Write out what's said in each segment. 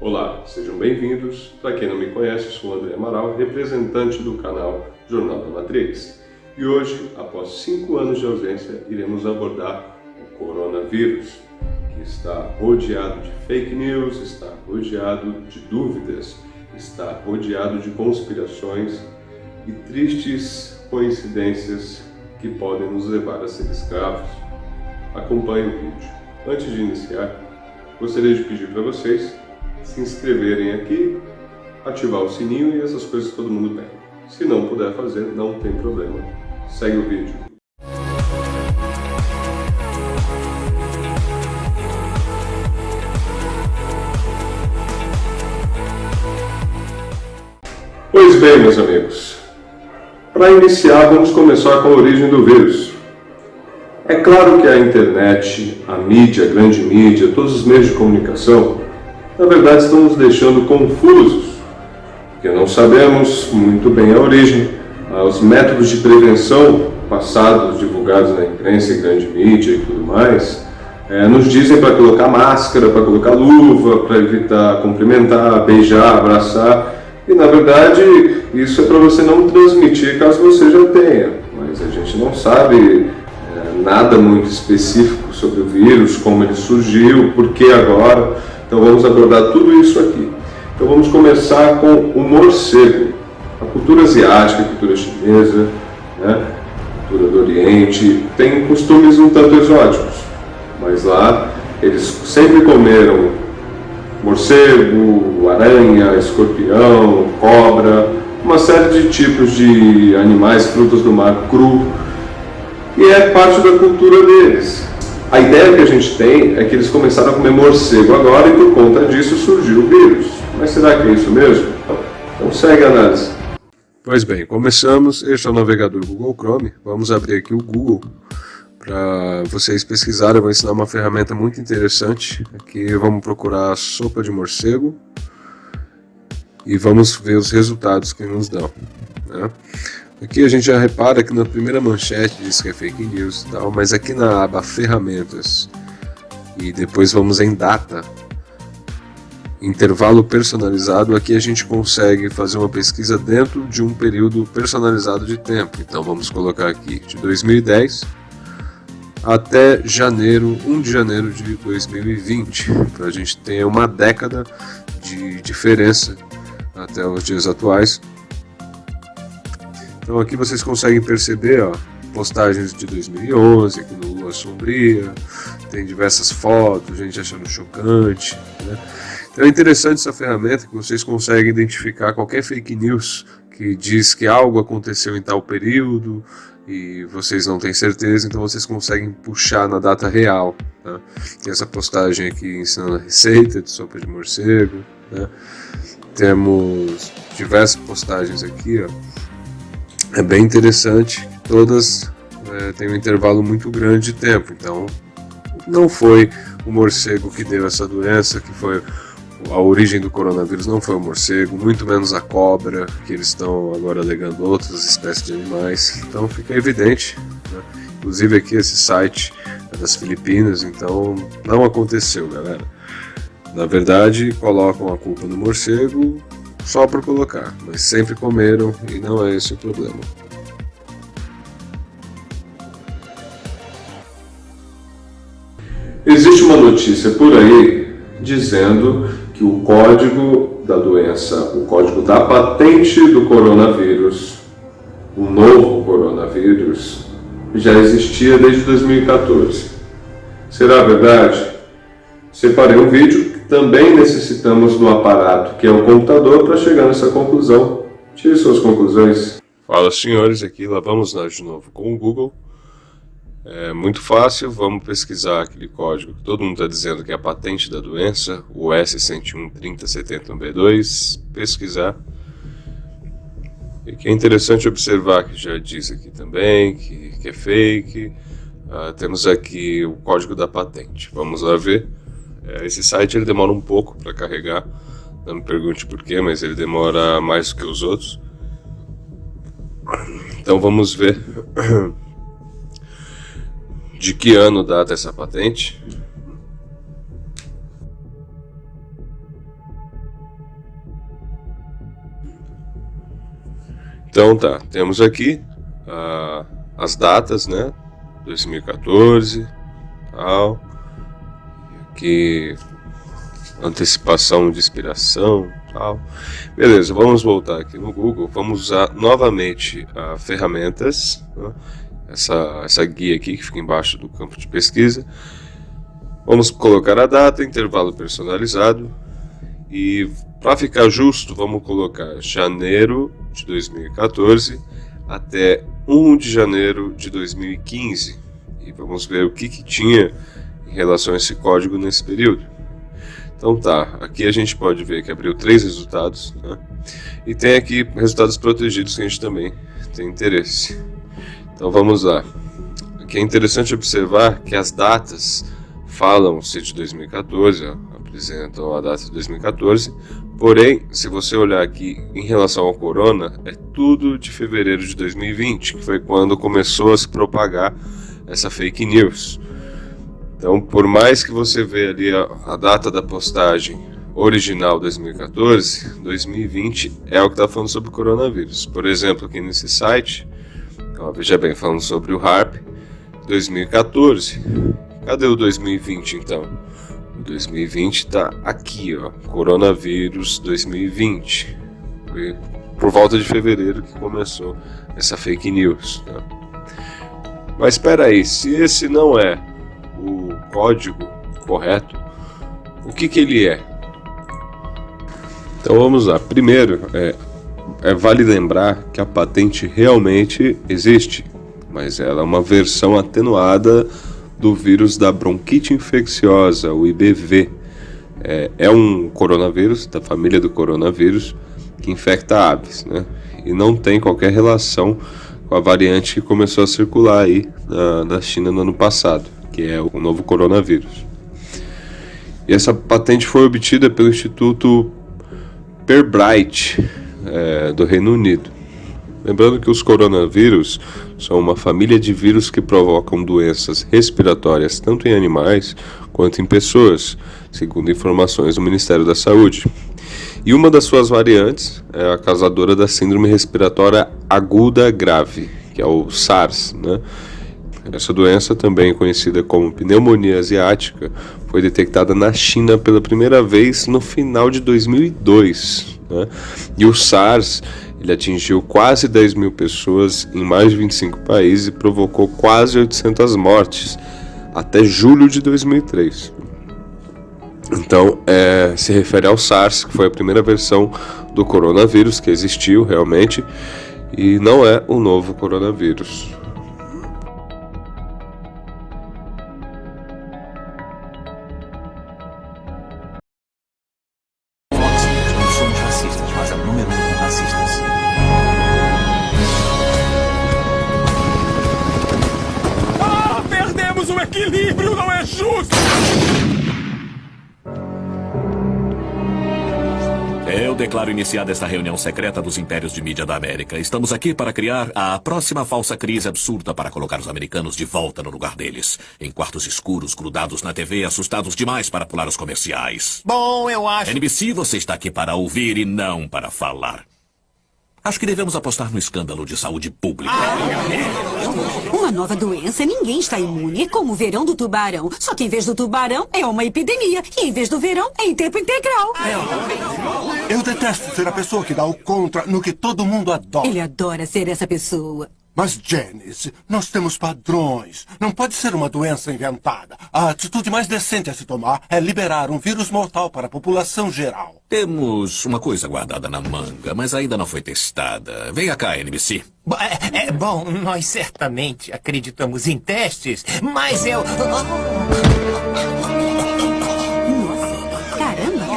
Olá, sejam bem-vindos. Para quem não me conhece, sou André Amaral, representante do canal Jornal da Matrix. E hoje, após 5 anos de ausência, iremos abordar o coronavírus, que está rodeado de fake news, está rodeado de dúvidas, está rodeado de conspirações e tristes coincidências que podem nos levar a ser escravos. Acompanhe o vídeo. Antes de iniciar, gostaria de pedir para vocês se inscreverem aqui, ativar o sininho e essas coisas que todo mundo tem. Se não puder fazer, não tem problema. Segue o vídeo. Pois bem, meus amigos, para iniciar, vamos começar com a origem do vírus. É claro que a internet, a mídia, a grande mídia, todos os meios de comunicação, na verdade estão nos deixando confusos, porque não sabemos muito bem a origem, os métodos de prevenção passados, divulgados na imprensa e grande mídia e tudo mais, nos dizem para colocar máscara, para colocar luva, para evitar cumprimentar, beijar, abraçar, e na verdade isso é para você não transmitir caso você já tenha, mas a gente não sabe nada muito específico sobre o vírus, como ele surgiu, por que agora. Então vamos abordar tudo isso aqui. Então vamos começar com o morcego. A cultura asiática, a cultura chinesa, a cultura do Oriente, tem costumes um tanto exóticos. Mas lá eles sempre comeram morcego, aranha, escorpião, cobra, uma série de tipos de animais, frutos do mar cru. E é parte da cultura deles. A ideia que a gente tem é que eles começaram a comer morcego agora e por conta disso surgiu o vírus. Mas será que é isso mesmo? Então segue a análise. Pois bem, começamos. Este é o navegador Google Chrome. Vamos abrir aqui o Google para vocês pesquisarem. Eu vou ensinar uma ferramenta muito interessante. Aqui vamos procurar sopa de morcego e vamos ver os resultados que nos dão, né? Aqui a gente já repara que na primeira manchete diz que é fake news e tal, mas aqui na aba ferramentas e depois vamos em data, intervalo personalizado, aqui a gente consegue fazer uma pesquisa dentro de um período personalizado de tempo. Então vamos colocar aqui de 2010 até janeiro, 1 de janeiro de 2020, para a gente ter uma década de diferença até os dias atuais. Então aqui vocês conseguem perceber, postagens de 2011, aqui no Lua Sombria, tem diversas fotos, gente achando chocante, né? Então é interessante essa ferramenta que vocês conseguem identificar qualquer fake news que diz que algo aconteceu em tal período e vocês não têm certeza, então vocês conseguem puxar na data real, né? Tem essa postagem aqui ensinando a receita de sopa de morcego, né? Temos diversas postagens aqui, É bem interessante, todas têm um intervalo muito grande de tempo, então não foi o morcego que deu essa doença, que foi a origem do coronavírus, não foi o morcego, muito menos a cobra, que eles estão agora alegando outras espécies de animais, então fica evidente, né? Inclusive aqui esse site é das Filipinas, então não aconteceu, galera. Na verdade, colocam a culpa no morcego só por colocar, mas sempre comeram e não é esse o problema. Existe uma notícia por aí dizendo que o código da doença, o código da patente do coronavírus, o novo coronavírus, já existia desde 2014. Será verdade? Separei um vídeo. Também necessitamos do aparato, que é o computador, para chegar nessa conclusão. Tire suas conclusões. Fala, senhores, aqui lá vamos nós de novo com o Google. É muito fácil, vamos pesquisar aquele código que todo mundo está dizendo que é a patente da doença, o S1013071B2, pesquisar. E que é interessante observar que já diz aqui também que é fake. Temos aqui o código da patente. Vamos lá ver. Esse site ele demora um pouco para carregar, não me pergunte por quê, mas ele demora mais do que os outros. Então vamos ver de que ano data essa patente. Então tá, temos aqui as datas, né? 2014, tal. Aqui antecipação de expiração, tal. Beleza, vamos voltar aqui no Google. Vamos usar novamente ferramentas, né? Essa guia aqui que fica embaixo do campo de pesquisa. Vamos colocar a data, intervalo personalizado. E para ficar justo, vamos colocar janeiro de 2014 até 1 de janeiro de 2015. E vamos ver o que tinha em relação a esse código nesse período. Então tá, aqui a gente pode ver que abriu 3 resultados, né? E tem aqui resultados protegidos que a gente também tem interesse. Então vamos lá. Aqui é interessante observar que as datas falam-se de 2014, apresentam a data de 2014, porém, se você olhar aqui em relação ao corona, é tudo de fevereiro de 2020, que foi quando começou a se propagar essa fake news. Então, por mais que você veja ali a data da postagem original 2014, 2020 é o que está falando sobre o coronavírus. Por exemplo, aqui nesse site, veja bem, falando sobre o HARP, 2014. Cadê o 2020 então? O 2020 está aqui, coronavírus 2020. Foi por volta de fevereiro que começou essa fake news, né? Mas espera aí, se esse não é o código correto, o que ele é? Então vamos lá. Primeiro, vale lembrar que a patente realmente existe, mas ela é uma versão atenuada do vírus da bronquite infecciosa, o IBV. É um coronavírus, da família do coronavírus, que infecta aves, né? E não tem qualquer relação com a variante que começou a circular aí na China no ano passado, que é o novo coronavírus. E essa patente foi obtida pelo Instituto Pirbright, do Reino Unido. Lembrando que os coronavírus são uma família de vírus que provocam doenças respiratórias tanto em animais quanto em pessoas, segundo informações do Ministério da Saúde. E uma das suas variantes é a causadora da síndrome respiratória aguda grave, que é o SARS, né? Essa doença, também conhecida como pneumonia asiática, foi detectada na China pela primeira vez no final de 2002, né? E o SARS, ele atingiu quase 10 mil pessoas em mais de 25 países e provocou quase 800 mortes até julho de 2003. Então, se refere ao SARS, que foi a primeira versão do coronavírus que existiu realmente, e não é o novo coronavírus. Não somos racistas, mas é o número 1 com racistas. Perdemos o equilíbrio, não é justo! Eu declaro iniciada esta reunião secreta dos impérios de mídia da América. Estamos aqui para criar a próxima falsa crise absurda para colocar os americanos de volta no lugar deles. Em quartos escuros, grudados na TV, assustados demais para pular os comerciais. Bom, eu acho... NBC, você está aqui para ouvir e não para falar. Acho que devemos apostar no escândalo de saúde pública. Uma nova doença, ninguém está imune. É como o verão do tubarão. Só que em vez do tubarão, é uma epidemia. E em vez do verão, é em tempo integral. Eu detesto ser a pessoa que dá o contra no que todo mundo adora. Ele adora ser essa pessoa. Mas, Janice, nós temos padrões. Não pode ser uma doença inventada. A atitude mais decente a se tomar é liberar um vírus mortal para a população geral. Temos uma coisa guardada na manga, mas ainda não foi testada. Venha cá, NBC. Bom, nós certamente acreditamos em testes, mas eu... Caramba!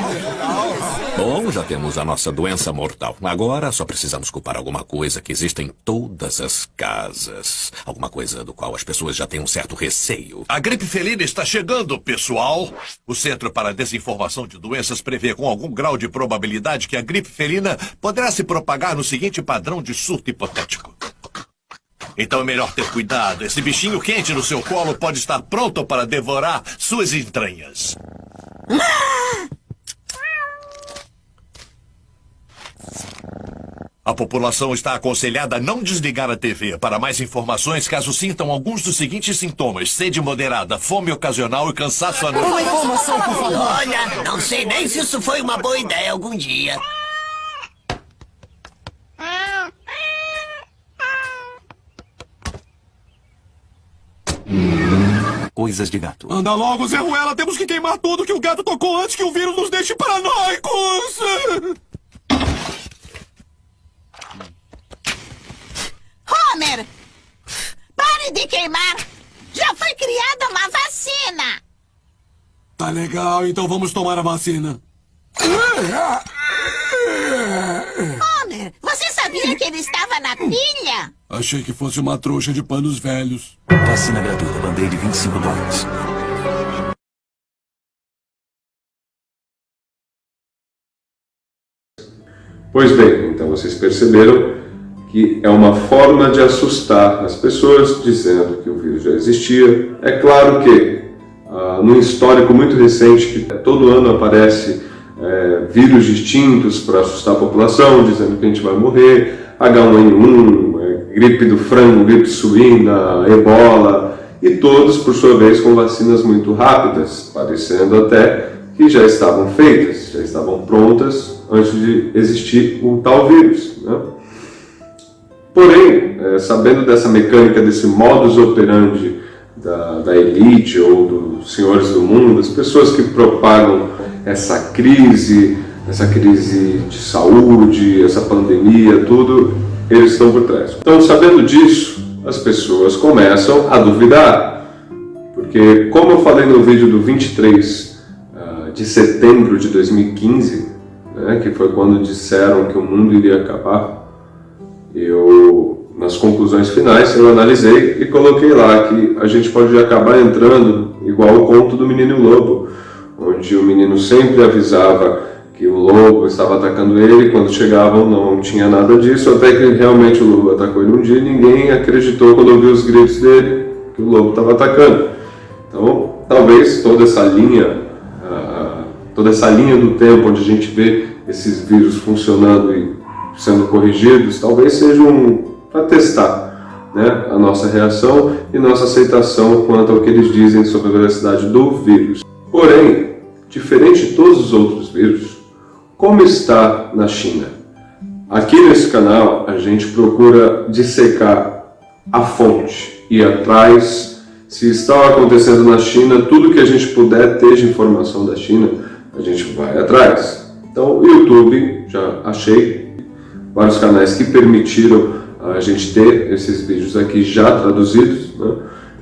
Bom, já temos a nossa doença mortal. Agora só precisamos culpar alguma coisa que existe em todas as casas. Alguma coisa do qual as pessoas já têm um certo receio. A gripe felina está chegando, pessoal. O Centro para a Desinformação de Doenças prevê com algum grau de probabilidade que a gripe felina poderá se propagar no seguinte padrão de surto hipotético. Então é melhor ter cuidado. Esse bichinho quente no seu colo pode estar pronto para devorar suas entranhas. A população está aconselhada a não desligar a TV. Para mais informações, caso sintam alguns dos seguintes sintomas: sede moderada, fome ocasional e cansaço anual. Uma informação, por favor. Olha, não sei nem se isso foi uma boa ideia algum dia. Coisas de gato. Anda logo, Zé Ruela. Temos que queimar tudo que o gato tocou antes que o vírus nos deixe paranoicos. Homer! Pare de queimar! Já foi criada uma vacina! Tá legal, então vamos tomar a vacina. Homer, você sabia que ele estava na pilha? Achei que fosse uma trouxa de panos velhos. Vacina gratuita, Band-Aid $25. Pois bem, então vocês perceberam que é uma forma de assustar as pessoas, dizendo que o vírus já existia. É claro que, num histórico muito recente, que todo ano aparece vírus distintos para assustar a população, dizendo que a gente vai morrer, H1N1, gripe do frango, gripe suína, ebola, e todos, por sua vez, com vacinas muito rápidas, parecendo até que já estavam feitas, já estavam prontas antes de existir o tal vírus, né? Porém, sabendo dessa mecânica, desse modus operandi da elite ou dos senhores do mundo, das pessoas que propagam essa crise de saúde, essa pandemia, tudo, eles estão por trás. Então, sabendo disso, as pessoas começam a duvidar, porque, como eu falei no vídeo do 23 de setembro de 2015, né, que foi quando disseram que o mundo iria acabar, nas conclusões finais, eu analisei e coloquei lá que a gente pode acabar entrando igual o conto do menino e o lobo, onde o menino sempre avisava que o lobo estava atacando ele, quando chegavam não tinha nada disso, até que realmente o lobo atacou ele um dia e ninguém acreditou quando ouviu os gritos dele que o lobo estava atacando. Então, talvez toda essa linha do tempo onde a gente vê esses vírus funcionando e sendo corrigidos, talvez sejam para testar, né, a nossa reação e nossa aceitação quanto ao que eles dizem sobre a veracidade do vírus. Porém, diferente de todos os outros vírus, como está na China? Aqui nesse canal a gente procura dissecar a fonte, ir atrás, se está acontecendo na China, tudo que a gente puder ter de informação da China, a gente vai atrás. Então, o YouTube, já achei vários canais que permitiram a gente ter esses vídeos aqui já traduzidos, né?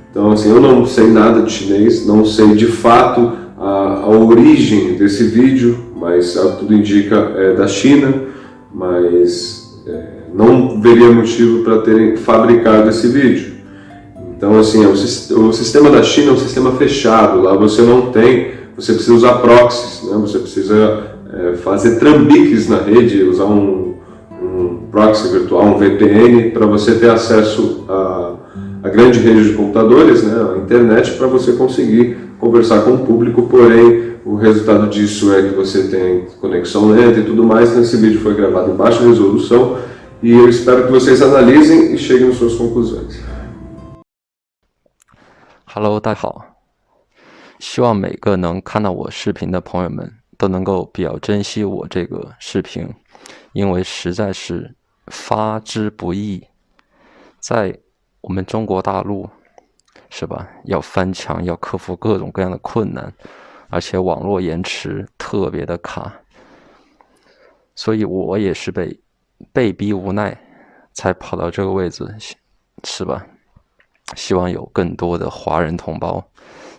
Então, assim, eu não sei nada de chinês, não sei de fato a origem desse vídeo, mas tudo indica da China, mas não veria motivo para terem fabricado esse vídeo. Então, assim, o sistema da China é um sistema fechado, lá você precisa usar proxies, né? Você precisa fazer trambiques na rede, usar um proxy virtual, um VPN, para você ter acesso a grande rede de computadores, né, a internet, para você conseguir conversar com o público, porém o resultado disso é que você tem conexão lenta e tudo mais. Esse vídeo foi gravado em baixa resolução e eu espero que vocês analisem e cheguem às suas conclusões. Hello， 大家好，希望每个能看到我视频的朋友们都能够比较珍惜我这个视频，因为实在是发之不易，在我们中国大陆，是吧？要翻墙，要克服各种各样的困难，而且网络延迟特别的卡，所以我也是被逼无奈才跑到这个位置，是吧？希望有更多的华人同胞，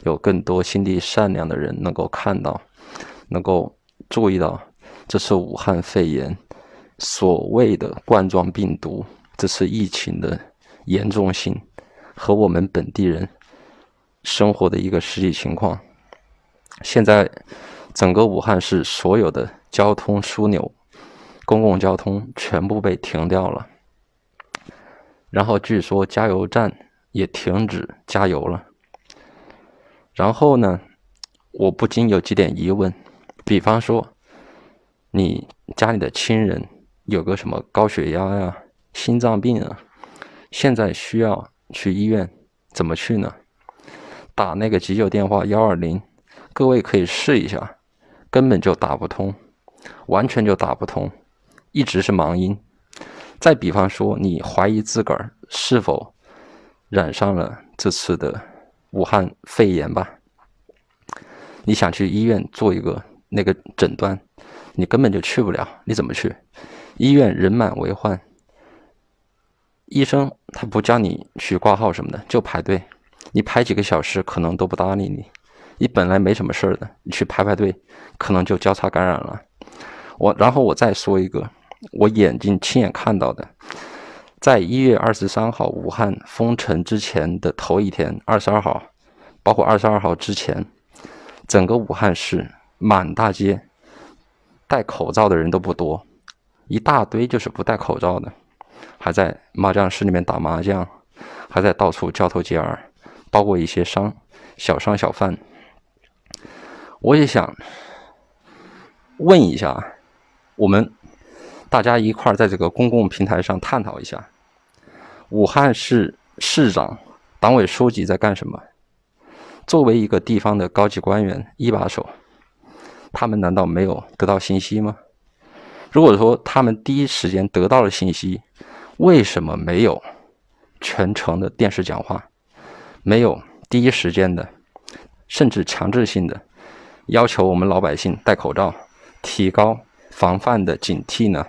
有更多心地善良的人能够看到，能够注意到这次武汉肺炎所谓的冠状病毒这次疫情的严重性和我们本地人生活的一个实际情况。现在整个武汉市所有的交通枢纽、公共交通全部被停掉了，然后据说加油站也停止加油了。然后呢，我不禁有几点疑问，比方说你家里的亲人有个什么高血压呀、心脏病啊，现在需要去医院，怎么去呢？打那个急救电话120，各位可以试一下，根本就打不通，完全就打不通，一直是忙音。再比方说，你怀疑自个儿是否染上了这次的武汉肺炎吧，你想去医院做一个那个诊断，你根本就去不了，你怎么去？医院人满为患，医生他不叫你去挂号什么的，就排队，你排几个小时可能都不搭理你，你本来没什么事儿的，你去排队，可能就交叉感染了。然后我再说一个我亲眼看到的，在1月23号武汉封城之前的头一天，22号，包括22号之前，整个武汉市满大街戴口罩的人都不多，一大堆就是不戴口罩的，还在麻将室里面打麻将，还在到处交头接耳，包括一些小商小贩。我也想问一下，我们大家一块在这个公共平台上探讨一下，武汉市市长、党委书记在干什么？作为一个地方的高级官员、一把手，他们难道没有得到信息吗？如果说他们第一时间得到了信息，为什么没有全程的电视讲话，没有第一时间的甚至强制性的要求我们老百姓戴口罩，提高防范的警惕呢？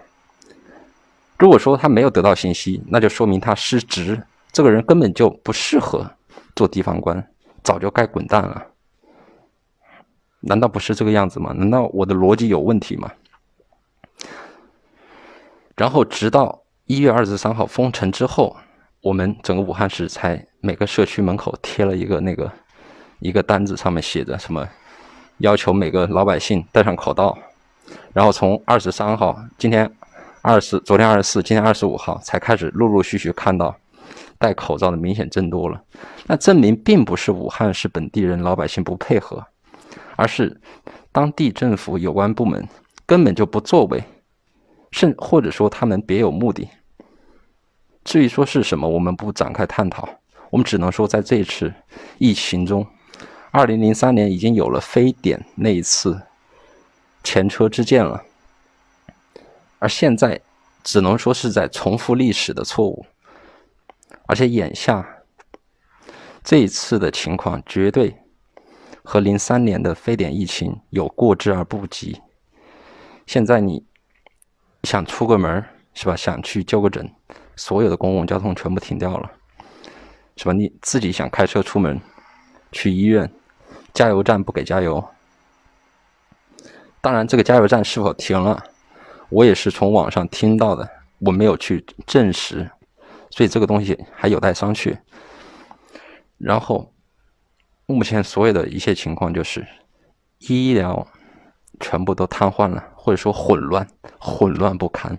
如果说他没有得到信息，那就说明他失职，这个人根本就不适合做地方官，早就该滚蛋了。难道不是这个样子吗？难道我的逻辑有问题吗？然后直到1月23号封城之后，我们整个武汉市才每个社区门口贴了一个单子，上面写着什么要求每个老百姓戴上口罩。然后从23号，昨天24，今天25号才开始陆陆续续看到戴口罩的明显增多了。那证明并不是武汉市本地人老百姓不配合，而是当地政府有关部门根本就不作为，或者说他们别有目的。至于说是什么，我们不展开探讨，我们只能说在这一次疫情中，2003年已经有了非典那一次前车之鉴了，而现在只能说是在重复历史的错误。而且眼下这一次的情况绝对和03年的非典疫情有过之而不及。现在你想出个门是吧，想去就个诊，所有的公共交通全部停掉了是吧，你自己想开车出门去医院，加油站不给加油。当然这个加油站是否停了，我也是从网上听到的，我没有去证实，所以这个东西还有待商榷。然后目前所有的一切情况就是医疗全部都瘫痪了，或者说混乱不堪。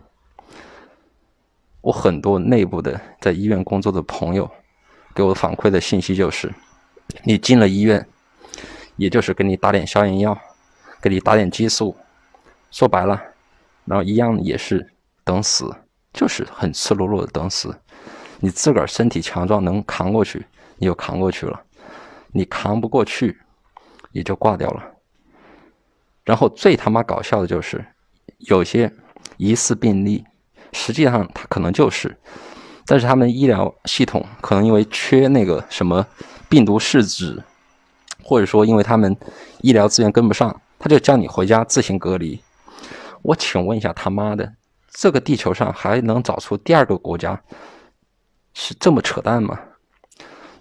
我很多内部的在医院工作的朋友给我反馈的信息就是，你进了医院也就是给你打点消炎药，给你打点激素，说白了然后一样也是等死，就是很赤裸裸的等死。你自个儿身体强壮能扛过去你就扛过去了，你扛不过去也就挂掉了。然后最他妈搞笑的就是有些疑似病例实际上他可能就是，但是他们医疗系统可能因为缺那个什么病毒试纸，或者说因为他们医疗资源跟不上，他就叫你回家自行隔离。我请问一下，他妈的，这个地球上还能找出第二个国家是这么扯淡吗？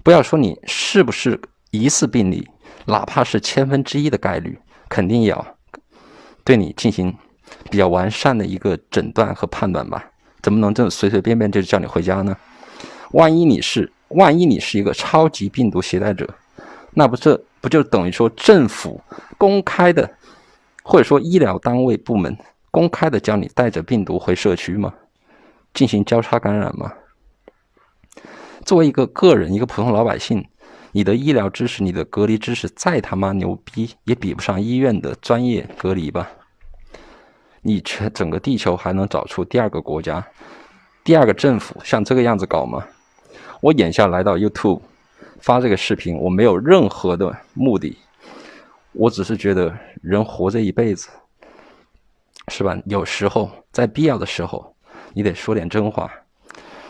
不要说你是不是疑似病例，哪怕是1/1000的概率，肯定也要对你进行比较完善的一个诊断和判断吧，怎么能这随随便便就叫你回家呢？万一你是一个超级病毒携带者，那不就等于说政府公开的，或者说医疗单位部门公开的叫你带着病毒回社区吗？进行交叉感染吗？作为一个个人，一个普通老百姓，你的医疗知识，你的隔离知识再他妈牛逼，也比不上医院的专业隔离吧。你整个地球还能找出第二个国家、第二个政府像这个样子搞吗？我眼下来到 YouTube 发这个视频，我没有任何的目的，我只是觉得人活着一辈子，是吧？有时候在必要的时候，你得说点真话。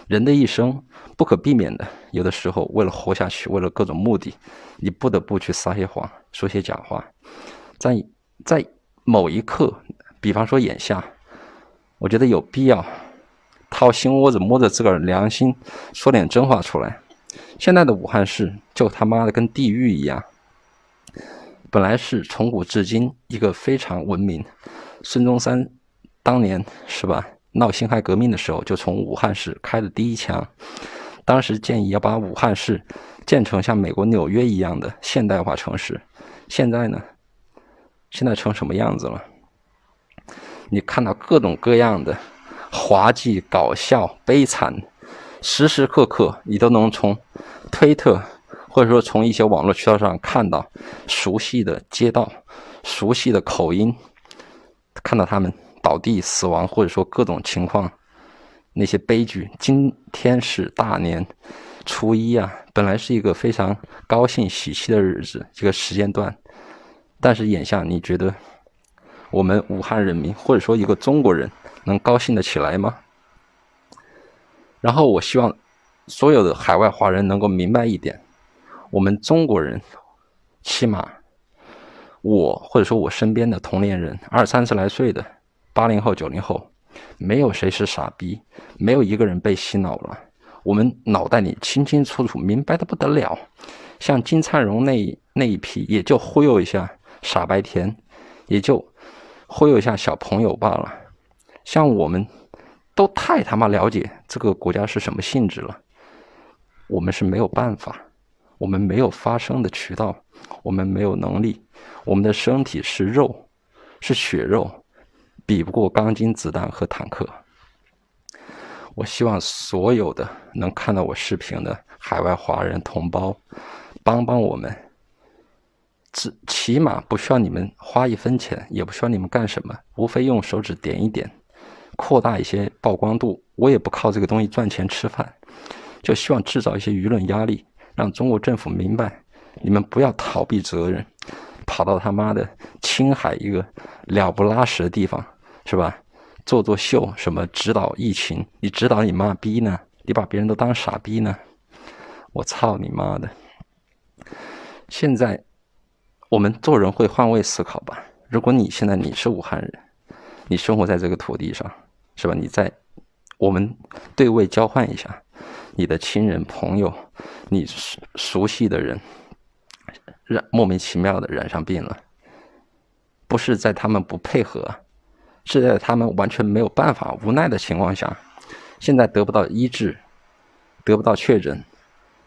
人的一生不可避免的，有的时候为了活下去，为了各种目的，你不得不去撒些谎，说些假话。在某一刻，比方说眼下，我觉得有必要掏心窝子摸着自个儿良心，说点真话出来。现在的武汉市就他妈的跟地狱一样，本来是从古至今一个非常文明。孙中山当年是吧，闹辛亥革命的时候，就从武汉市开了第一枪。当时建议要把武汉市建成像美国纽约一样的现代化城市。现在呢？现在成什么样子了？你看到各种各样的滑稽、搞笑、悲惨，时时刻刻你都能从推特或者说从一些网络渠道上看到熟悉的街道、熟悉的口音，看到他们倒地死亡，或者说各种情况，那些悲剧。今天是大年初一啊，本来是一个非常高兴喜气的日子，这个时间段，但是眼下你觉得我们武汉人民或者说一个中国人能高兴得起来吗？然后我希望所有的海外华人能够明白一点，我们中国人，起码我或者说我身边的同龄人20-30来岁的80后90后，没有谁是傻逼，没有一个人被洗脑了。我们脑袋里清清楚楚，明白的不得了。像金灿荣那一批，也就忽悠一下傻白甜，也就忽悠一下小朋友罢了。像我们都太他妈了解这个国家是什么性质了，我们是没有办法，我们没有发声的渠道，我们没有能力，我们的身体是肉，是血肉，比不过钢筋子弹和坦克。我希望所有的能看到我视频的海外华人同胞，帮帮我们，起码不需要你们花1分钱，也不需要你们干什么，无非用手指点一点，扩大一些曝光度。我也不靠这个东西赚钱吃饭，就希望制造一些舆论压力，让中国政府明白，你们不要逃避责任，跑到他妈的青海一个了不拉屎的地方，是吧？做秀，什么指导疫情，你指导你妈逼呢？你把别人都当傻逼呢？我操你妈的！现在我们做人会换位思考吧。如果你现在你是武汉人，你生活在这个土地上，是吧？我们对位交换一下，你的亲人朋友，你熟悉的人莫名其妙的染上病了，不是在他们不配合，是在他们完全没有办法无奈的情况下，现在得不到医治，得不到确诊，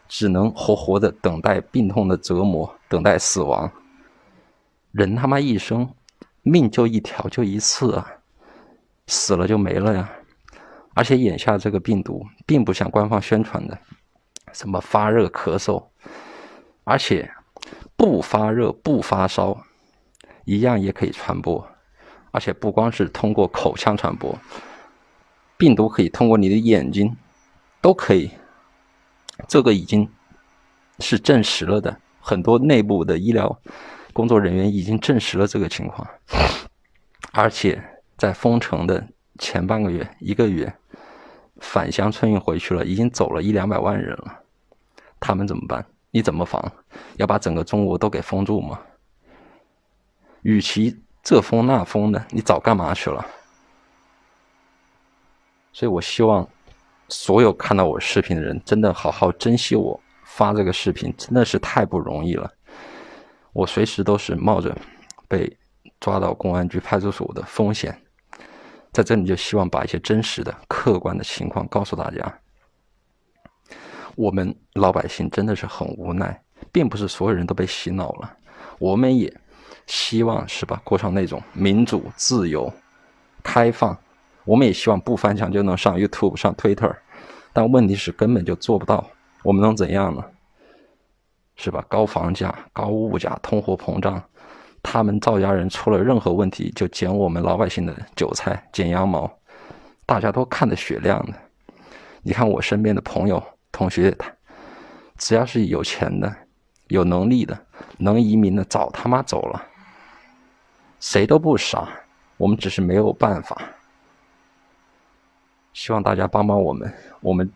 只能活活的等待病痛的折磨，等待死亡。人他妈一生命就一条，就一次啊，死了就没了呀。而且眼下这个病毒并不像官方宣传的什么发热咳嗽，而且不发热不发烧一样也可以传播，而且不光是通过口腔传播，病毒可以通过你的眼睛都可以，这个已经是证实了的，很多内部的医疗工作人员已经证实了这个情况。而且在封城的前半个月1个月，返乡春运回去了，已经走了100-200万人了，他们怎么办？你怎么防？要把整个中国都给封住吗？与其这封那封的，你早干嘛去了？所以我希望所有看到我视频的人真的好好珍惜我发这个视频，真的是太不容易了。我随时都是冒着被抓到公安局派出所的风险，在这里就希望把一些真实的客观的情况告诉大家。我们老百姓真的是很无奈，并不是所有人都被洗脑了，我们也希望是吧，过上那种民主自由开放，我们也希望不翻墙就能上 YouTube 上 Twitter， 但问题是根本就做不到。我们能怎样呢？是吧？高房价高物价通货膨胀他们赵家人出了任何问题就捡我们老百姓的韭菜，剪羊毛，大家都看得雪亮的。你看我身边的朋友同学，只要是有钱的有能力的能移民的早他妈走了，谁都不傻，我们只是没有办法。希望大家帮帮我们，我们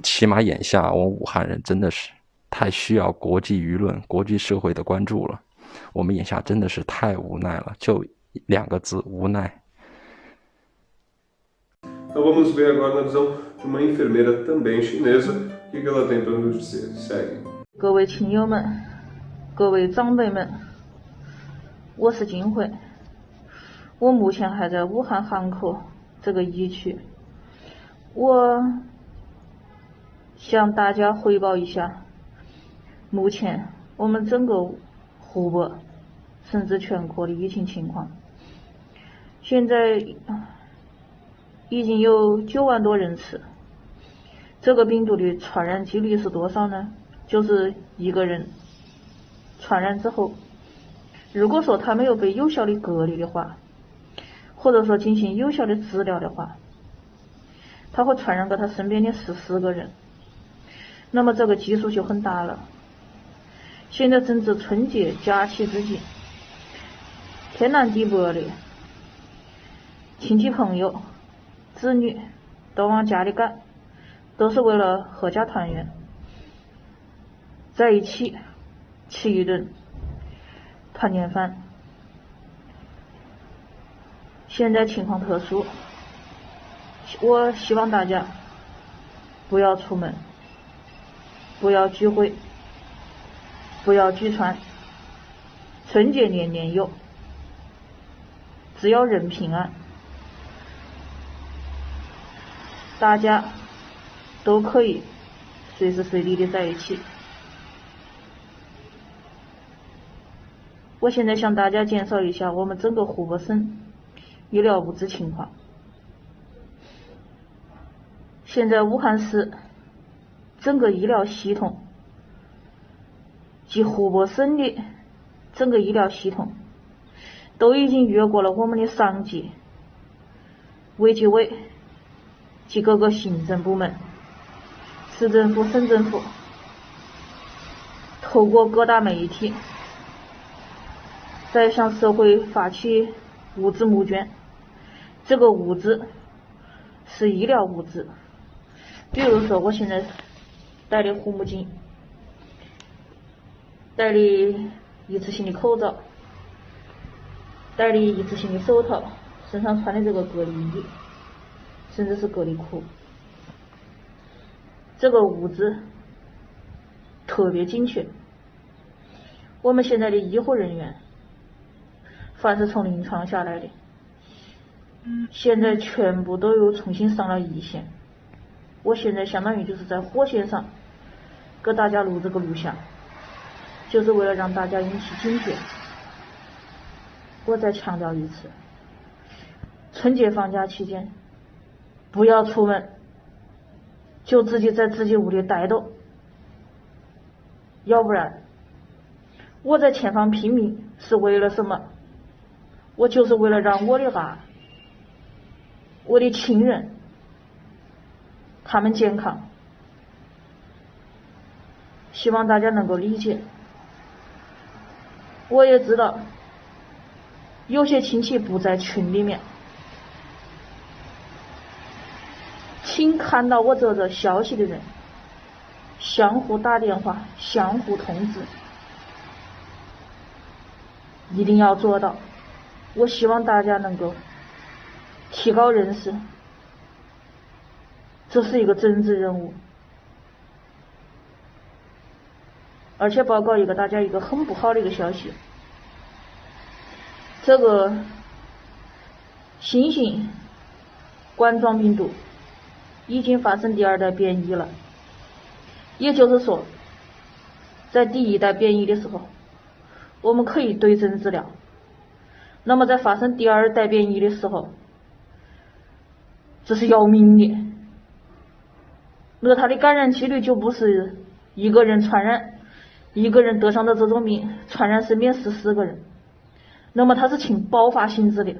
起码眼下我们武汉人真的是太需要国际舆论国际社会的关注了，我们眼下真的是太无奈了，就2个字，无奈。 Então vamos ver agora na visão de uma enfermeira também chinesa, o que ela tem para nos dizer. Segue. 各位亲友们，各位长辈们，我是金慧，我目前还在武汉汉口这个疫区，我向大家汇报一下，目前我们整个湖北甚至全国的疫情情况。现在已经有9万多人次，这个病毒的传染几率是多少呢？就是一个人传染之后，如果说他没有被有效的隔离的话，或者说进行有效的治疗的话，他会传染给他身边的14个人，那么这个基数就很大了。现在正值春节假期之际，天南地北的亲戚朋友子女都往家里赶，都是为了阖家团圆，在一起吃一顿团年饭。现在情况特殊，我希望大家不要出门，不要聚会，不要聚餐，春节年年有，只要人平安，大家都可以随时随地的在一起。我现在向大家介绍一下我们整个湖北省医疗物资情况。现在武汉市整个医疗系统及湖北省的整个医疗系统都已经越过了我们的上级卫计委及各个行政部门、市政府、省政府，透过各大媒体在向社会发起物资募捐。这个物资是医疗物资，比如说我现在戴的护目镜，戴的一次性的口罩，戴的一次性的手套，身上穿的这个隔离衣，甚至是隔离裤。这个物资特别精确，我们现在的医护人员凡是从临床下来的，现在全部都又重新上了一线。我现在相当于就是在火线上给大家录这个录像，就是为了让大家引起警觉。我再强调一次，春节放假期间不要出门，就自己在自己屋里待着，要不然我在前方拼命是为了什么？我就是为了让我的娃、我的亲人他们健康，希望大家能够理解。我也知道有些亲戚不在群里面，请看到我这消息的人相互打电话，相互通知，一定要做到。我希望大家能够提高认识，这是一个政治任务。而且报告大家一个很不好的一个消息，这个新型冠状病毒已经发生第2代变异了，也就是说在第1代变异的时候我们可以对症治疗，那么在发生第2代变异的时候，这是要命的。那它的感染几率就不是一个人传染，一个人得上的这种病传染身边14个人，那么它是呈爆发性质的。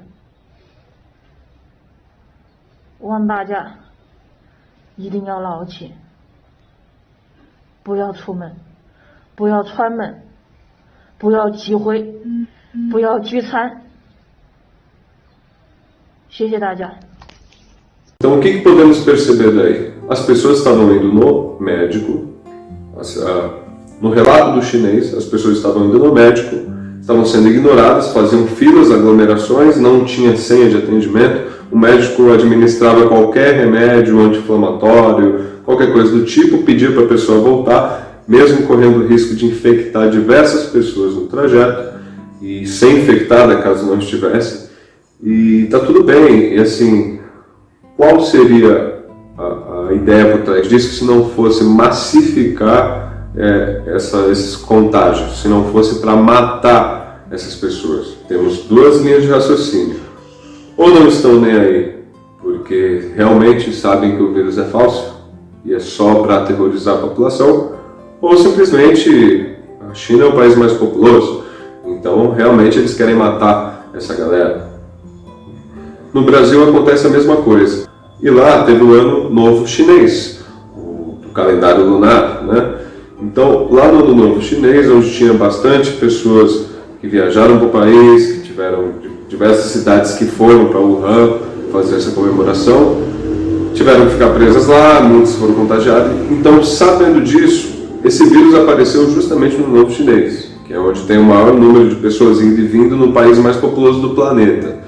望大家一定要牢记，不要出门，不要串门，不要集会，不要聚餐。谢谢大家。 Então, o que podemos perceber daí? As pessoas estavam indo no médico, no relato do chinês, as pessoas estavam indo no médico, estavam sendo ignoradas, faziam filas, aglomerações, não tinha senha de atendimento, o médico administrava qualquer remédio anti-inflamatório, qualquer coisa do tipo, pedia para a pessoa voltar, mesmo correndo o risco de infectar diversas pessoas no trajeto, e ser infectada caso não estivesse, e tá tudo bem, e assim... Qual seria a ideia por trás disso se não fosse massificar esses contágios, se não fosse para matar essas pessoas? Temos duas linhas de raciocínio. Ou não estão nem aí, porque realmente sabem que o vírus é falso e é só para aterrorizar a população, ou simplesmente a China é o país mais populoso, então realmente eles querem matar essa galera. No Brasil acontece a mesma coisa. E lá teve o Ano Novo Chinês, o calendário lunar, né? Então, lá no Ano Novo Chinês, onde tinha bastante pessoas que viajaram para o país, que tiveram diversas cidades que foram para Wuhan fazer essa comemoração, tiveram que ficar presas lá, muitos foram contagiados. Então, sabendo disso, esse vírus apareceu justamente no Ano Novo Chinês, que é onde tem o maior número de pessoas indo e vindo no país mais populoso do planeta.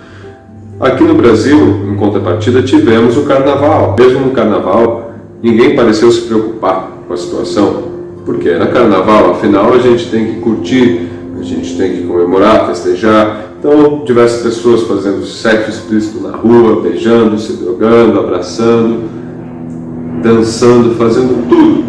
Aqui no Brasil, em contrapartida, tivemos o Carnaval. Mesmo no Carnaval, ninguém pareceu se preocupar com a situação, porque era Carnaval, afinal a gente tem que curtir, a gente tem que comemorar, festejar. Então, diversas pessoas fazendo sexo explícito na rua, beijando, se drogando, abraçando, dançando, fazendo tudo,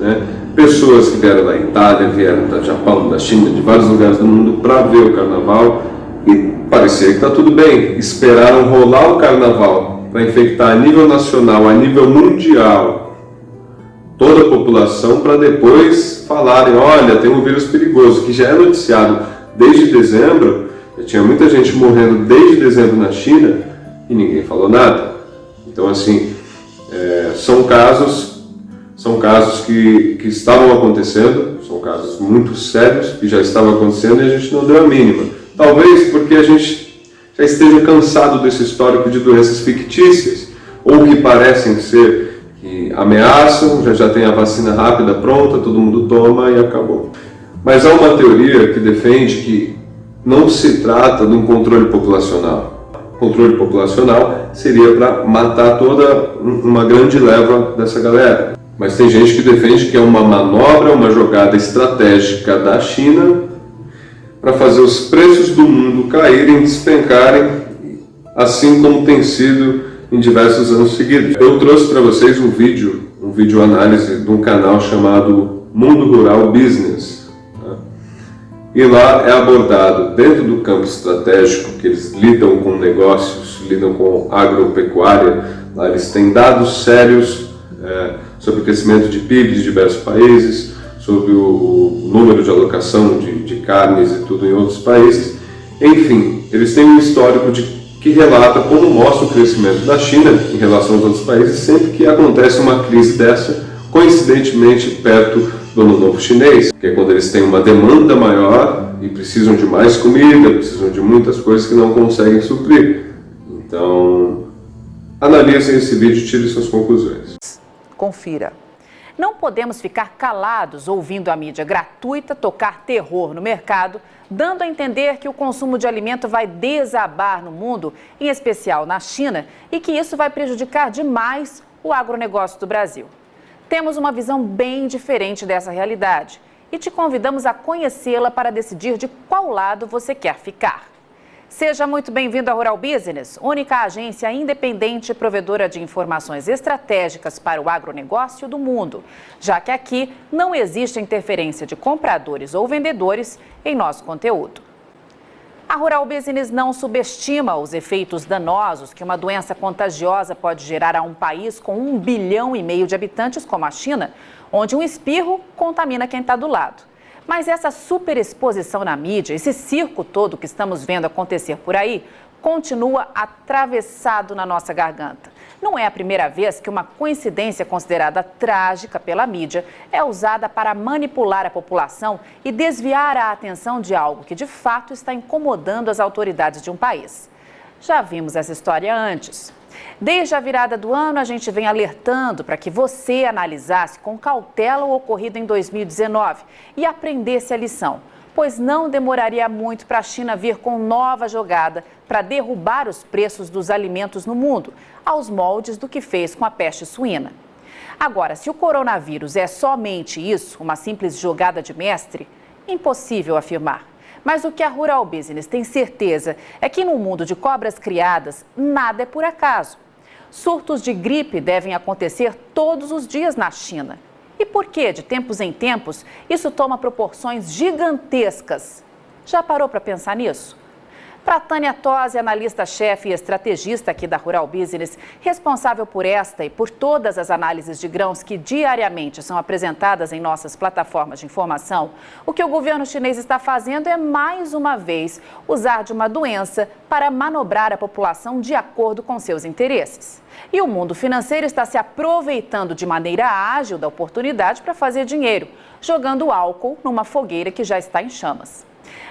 né? Pessoas que vieram da Itália, vieram do Japão, da China, de vários lugares do mundo para ver o Carnaval. E parecia que está tudo bem, esperaram rolar o Carnaval para infectar a nível nacional, a nível mundial, toda a população, para depois falarem, olha, tem um vírus perigoso, que já é noticiado desde dezembro, já tinha muita gente morrendo desde dezembro na China e ninguém falou nada. Então assim, são casos que estavam acontecendo, são casos muito sérios que já estavam acontecendo e a gente não deu a mínima. Talvez porque a gente já esteja cansado desse histórico de doenças fictícias, ou que parecem ser, que ameaçam, já tem a vacina rápida pronta, todo mundo toma e acabou. Mas há uma teoria que defende que não se trata de um controle populacional. O controle populacional seria para matar toda uma grande leva dessa galera. Mas tem gente que defende que é uma manobra, uma jogada estratégica da China para fazer os preços do mundo caírem, despencarem, assim como tem sido em diversos anos seguidos. Eu trouxe para vocês um vídeo análise de um canal chamado Mundo Rural Business. Tá? E lá é abordado, dentro do campo estratégico, que eles lidam com negócios, lidam com agropecuária, lá eles têm dados sérios sobre o crescimento de PIB de diversos países, sobre o número de alocação de carnes e tudo em outros países. Enfim, eles têm um histórico que relata como mostra o crescimento da China em relação aos outros países sempre que acontece uma crise dessa, coincidentemente perto do Ano Novo Chinês, que é quando eles têm uma demanda maior e precisam de mais comida, precisam de muitas coisas que não conseguem suprir. Então, analisem esse vídeo e tirem suas conclusões. Confira. Não podemos ficar calados ouvindo a mídia gratuita tocar terror no mercado, dando a entender que o consumo de alimento vai desabar no mundo, em especial na China, e que isso vai prejudicar demais o agronegócio do Brasil. Temos uma visão bem diferente dessa realidade e te convidamos a conhecê-la para decidir de qual lado você quer ficar. Seja muito bem-vindo à Rural Business, única agência independente e provedora de informações estratégicas para o agronegócio do mundo, já que aqui não existe interferência de compradores ou vendedores em nosso conteúdo. A Rural Business não subestima os efeitos danosos que uma doença contagiosa pode gerar a um país com 1,5 bilhão de habitantes como a China, onde um espirro contamina quem está do lado. Mas essa superexposição na mídia, esse circo todo que estamos vendo acontecer por aí, continua atravessado na nossa garganta. Não é a primeira vez que uma coincidência considerada trágica pela mídia é usada para manipular a população e desviar a atenção de algo que de fato está incomodando as autoridades de um país. Já vimos essa história antes. Desde a virada do ano, a gente vem alertando para que você analisasse com cautela o ocorrido em 2019 e aprendesse a lição, pois não demoraria muito para a China vir com nova jogada para derrubar os preços dos alimentos no mundo, aos moldes do que fez com a peste suína. Agora, se o coronavírus é somente isso, uma simples jogada de mestre, impossível afirmar. Mas o que a Rural Business tem certeza é que no mundo de cobras criadas, nada é por acaso. Surtos de gripe devem acontecer todos os dias na China. E por que, de tempos em tempos, isso toma proporções gigantescas? Já parou para pensar nisso? Para Tânia Tosi, analista-chefe e estrategista aqui da Rural Business, responsável por esta e por todas as análises de grãos que diariamente são apresentadas em nossas plataformas de informação, o que o governo chinês está fazendo é, mais uma vez, usar de uma doença para manobrar a população de acordo com seus interesses. E o mundo financeiro está se aproveitando de maneira ágil da oportunidade para fazer dinheiro, jogando álcool numa fogueira que já está em chamas.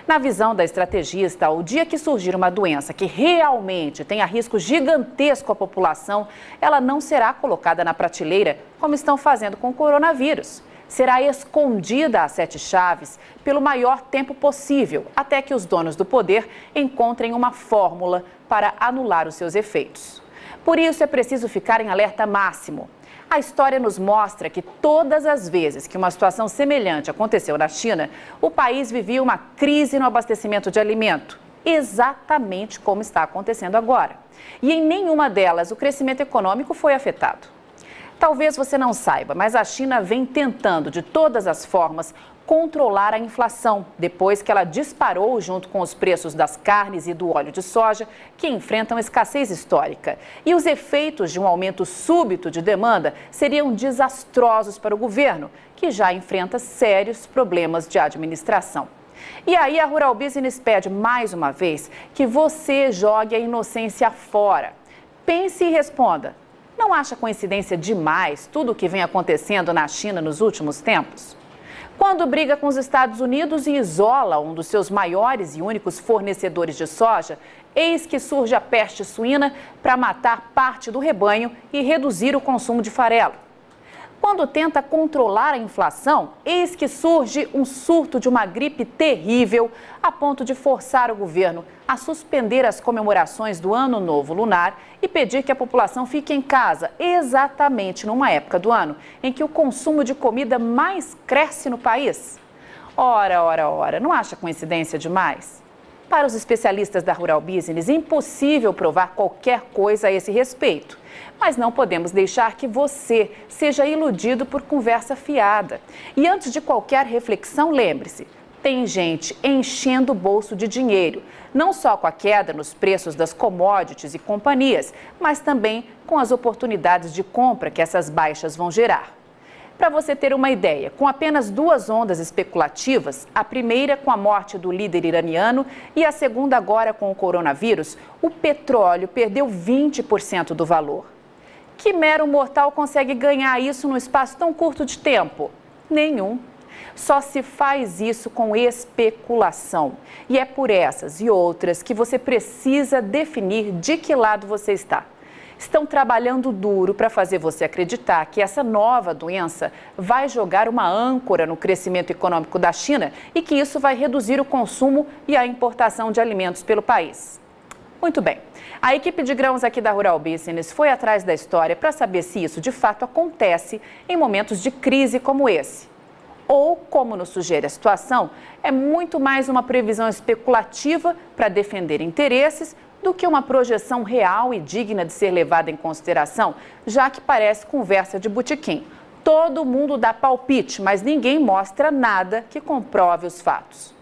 Na visão da estrategista, o dia que surgir uma doença que realmente tenha risco gigantesco à população, ela não será colocada na prateleira como estão fazendo com o coronavírus. Será escondida a 7 chaves pelo maior tempo possível, até que os donos do poder encontrem uma fórmula para anular os seus efeitos. Por isso é preciso ficar em alerta máximo. A história nos mostra que todas as vezes que uma situação semelhante aconteceu na China, o país vivia uma crise no abastecimento de alimento, exatamente como está acontecendo agora. E em nenhuma delas o crescimento econômico foi afetado. Talvez você não saiba, mas a China vem tentando de todas as formas controlar a inflação, depois que ela disparou junto com os preços das carnes e do óleo de soja, que enfrentam escassez histórica. E os efeitos de um aumento súbito de demanda seriam desastrosos para o governo, que já enfrenta sérios problemas de administração. E aí a Rural Business pede mais uma vez que você jogue a inocência fora. Pense e responda. Não acha coincidência demais tudo o que vem acontecendo na China nos últimos tempos? Quando briga com os Estados Unidos e isola um dos seus maiores e únicos fornecedores de soja, eis que surge a peste suína para matar parte do rebanho e reduzir o consumo de farelo. Quando tenta controlar a inflação, eis que surge um surto de uma gripe terrível a ponto de forçar o governo a suspender as comemorações do Ano Novo Lunar e pedir que a população fique em casa, exatamente numa época do ano em que o consumo de comida mais cresce no país. Ora, não acha coincidência demais? Para os especialistas da Rural Business, é impossível provar qualquer coisa a esse respeito. Mas não podemos deixar que você seja iludido por conversa fiada. E antes de qualquer reflexão, lembre-se, tem gente enchendo o bolso de dinheiro, não só com a queda nos preços das commodities e companhias, mas também com as oportunidades de compra que essas baixas vão gerar. Para você ter uma ideia, com apenas 2 ondas especulativas, a primeira com a morte do líder iraniano e a segunda agora com o coronavírus, o petróleo perdeu 20% do valor. Que mero mortal consegue ganhar isso num espaço tão curto de tempo? Nenhum. Só se faz isso com especulação. E é por essas e outras que você precisa definir de que lado você está. Estão trabalhando duro para fazer você acreditar que essa nova doença vai jogar uma âncora no crescimento econômico da China e que isso vai reduzir o consumo e a importação de alimentos pelo país. Muito bem. A equipe de grãos aqui da Rural Business foi atrás da história para saber se isso de fato acontece em momentos de crise como esse. Ou, como nos sugere a situação, é muito mais uma previsão especulativa para defender interesses do que uma projeção real e digna de ser levada em consideração, já que parece conversa de botequim. Todo mundo dá palpite, mas ninguém mostra nada que comprove os fatos.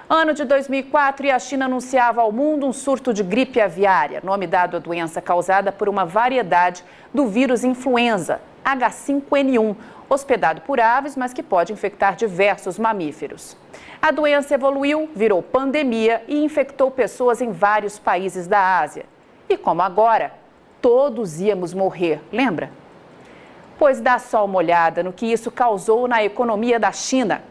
Ano de 2004 e a China anunciava ao mundo um surto de gripe aviária, nome dado à doença causada por uma variedade do vírus influenza, H5N1, hospedado por aves, mas que pode infectar diversos mamíferos. A doença evoluiu, virou pandemia e infectou pessoas em vários países da Ásia. E como agora, todos íamos morrer, lembra? Pois dá só uma olhada no que isso causou na economia da China.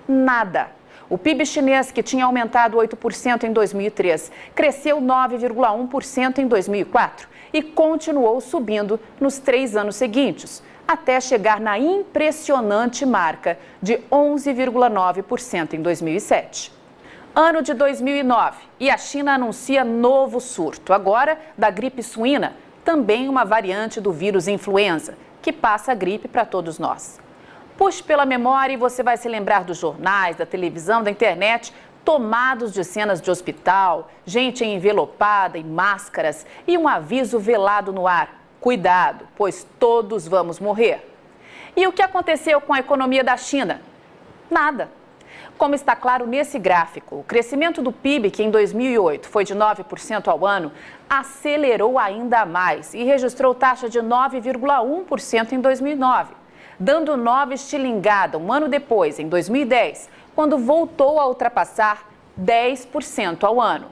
Nada. O PIB chinês, que tinha aumentado 8% em 2003, cresceu 9,1% em 2004 e continuou subindo nos 3 anos seguintes, até chegar na impressionante marca de 11,9% em 2007. Ano de 2009 e a China anuncia novo surto, agora da gripe suína, também uma variante do vírus influenza, que passa a gripe para todos nós. Puxe pela memória e você vai se lembrar dos jornais, da televisão, da internet, tomados de cenas de hospital, gente envelopada em máscaras e um aviso velado no ar. Cuidado, pois todos vamos morrer. E o que aconteceu com a economia da China? Nada. Como está claro nesse gráfico, o crescimento do PIB, que em 2008 foi de 9% ao ano, acelerou ainda mais e registrou taxa de 9,1% em 2009. Dando nova estilingada um ano depois, em 2010, quando voltou a ultrapassar 10% ao ano.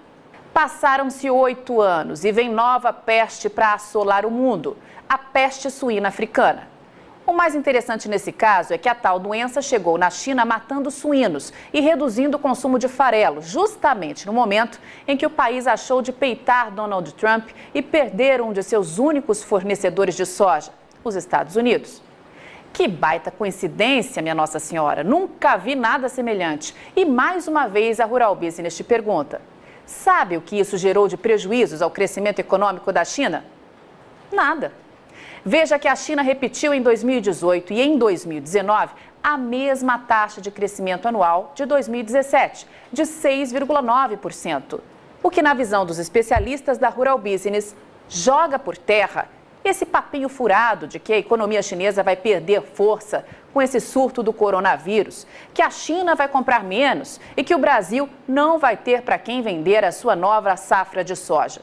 Passaram-se 8 anos e vem nova peste para assolar o mundo, a peste suína africana. O mais interessante nesse caso é que a tal doença chegou na China matando suínos e reduzindo o consumo de farelo, justamente no momento em que o país achou de peitar Donald Trump e perder um de seus únicos fornecedores de soja, os Estados Unidos. Que baita coincidência, minha Nossa Senhora. Nunca vi nada semelhante. E mais uma vez a Rural Business te pergunta: sabe o que isso gerou de prejuízos ao crescimento econômico da China? Nada. Veja que a China repetiu em 2018 e em 2019 a mesma taxa de crescimento anual de 2017, de 6,9%. O que, na visão dos especialistas da Rural Business, joga por terra esse papinho furado de que a economia chinesa vai perder força com esse surto do coronavírus, que a China vai comprar menos e que o Brasil não vai ter para quem vender a sua nova safra de soja.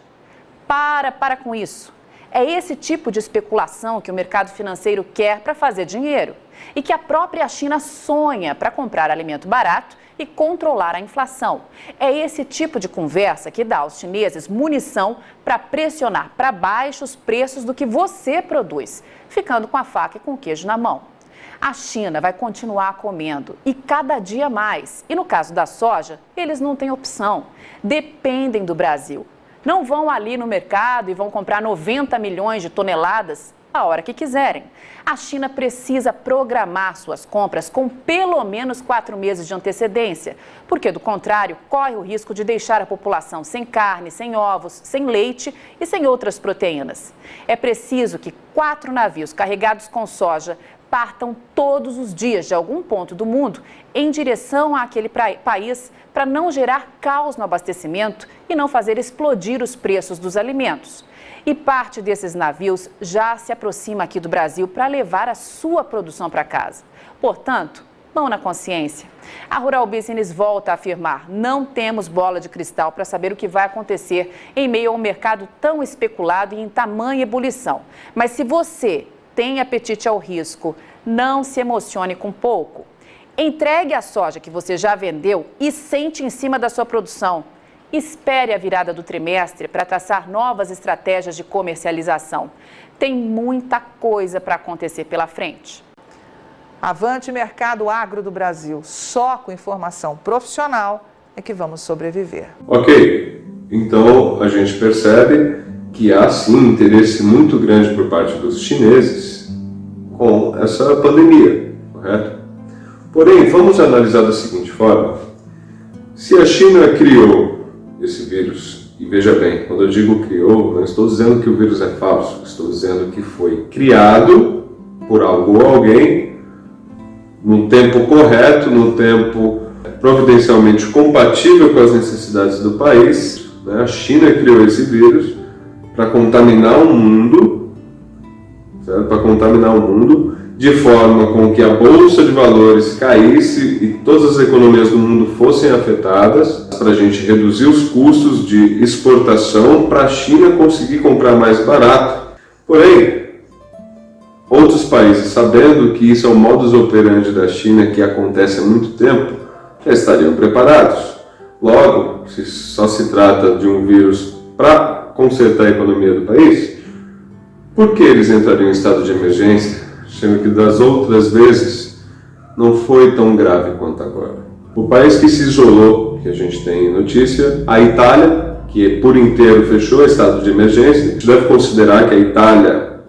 Para com isso. É esse tipo de especulação que o mercado financeiro quer para fazer dinheiro e que a própria China sonha para comprar alimento barato e controlar a inflação. É esse tipo de conversa que dá aos chineses munição para pressionar para baixo os preços do que você produz, ficando com a faca e com o queijo na mão. A China vai continuar comendo e cada dia mais. E no caso da soja, eles não têm opção. Dependem do Brasil. Não vão ali no mercado e vão comprar 90 milhões de toneladas a hora que quiserem. A China precisa programar suas compras com pelo menos 4 meses de antecedência, porque do contrário, corre o risco de deixar a população sem carne, sem ovos, sem leite e sem outras proteínas. É preciso que 4 navios carregados com soja partam todos os dias de algum ponto do mundo em direção àquele país para não gerar caos no abastecimento e não fazer explodir os preços dos alimentos. E parte desses navios já se aproxima aqui do Brasil para levar a sua produção para casa. Portanto, mão na consciência. A Rural Business volta a afirmar: não temos bola de cristal para saber o que vai acontecer em meio a um mercado tão especulado e em tamanha ebulição. Mas se você tem apetite ao risco, não se emocione com pouco. Entregue a soja que você já vendeu e sente em cima da sua produção. Espere a virada do trimestre para traçar novas estratégias de comercialização. Tem muita coisa para acontecer pela frente. Avante mercado agro do Brasil. Só com informação profissional é que vamos sobreviver. Ok, então a gente percebe que há sim interesse muito grande por parte dos chineses com essa pandemia, correto? Porém, vamos analisar da seguinte forma: se a China criou esse vírus, e veja bem, quando eu digo criou, não estou dizendo que o vírus é falso, estou dizendo que foi criado por algo ou alguém no tempo correto, no tempo providencialmente compatível com as necessidades do país, né? A China criou esse vírus para contaminar o mundo, certo? Para contaminar o mundo de forma com que a Bolsa de Valores caísse e todas as economias do mundo fossem afetadas, para a gente reduzir os custos de exportação para a China conseguir comprar mais barato. Porém, outros países, sabendo que isso é o modus operandi da China, que acontece há muito tempo, já estariam preparados. Logo, se só se trata de um vírus para consertar a economia do país, por que eles entrariam em estado de emergência, sendo que das outras vezes não foi tão grave quanto agora? O país que se isolou, que a gente tem notícia, a Itália, que por inteiro fechou estado de emergência. A gente deve considerar que a Itália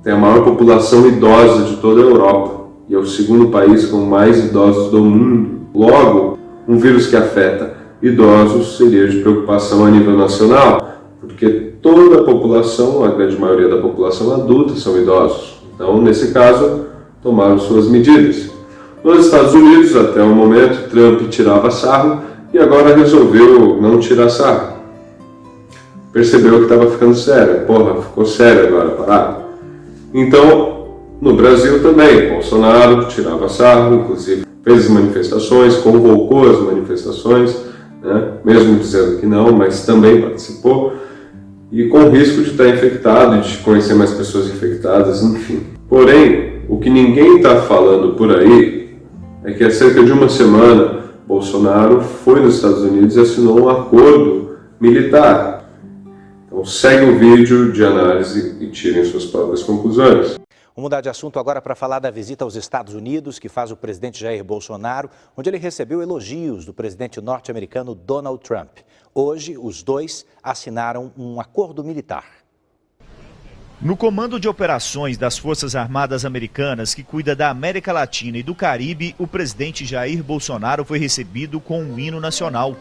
tem a maior população idosa de toda a Europa e é o segundo país com mais idosos do mundo. Logo, um vírus que afeta idosos seria de preocupação a nível nacional, porque toda a população, a grande maioria da população adulta são idosos. Então, nesse caso, tomaram suas medidas. Nos Estados Unidos, até o momento, Trump tirava sarro e agora resolveu não tirar sarro. Percebeu que estava ficando sério. Porra, ficou sério agora, parado. Então, no Brasil também, Bolsonaro tirava sarro, inclusive fez as manifestações, convocou as manifestações, né? Mesmo dizendo que não, mas também participou, e com risco de estar infectado, de conhecer mais pessoas infectadas, enfim. Porém, o que ninguém está falando por aí é que há cerca de uma semana, Bolsonaro foi nos Estados Unidos e assinou um acordo militar. Então segue o vídeo de análise e tirem suas próprias conclusões. Vamos mudar de assunto agora para falar da visita aos Estados Unidos que faz o presidente Jair Bolsonaro, onde ele recebeu elogios do presidente norte-americano Donald Trump. Hoje, os dois assinaram um acordo militar. No Comando de Operações das Forças Armadas Americanas, que cuida da América Latina e do Caribe, o presidente Jair Bolsonaro foi recebido com um hino nacional.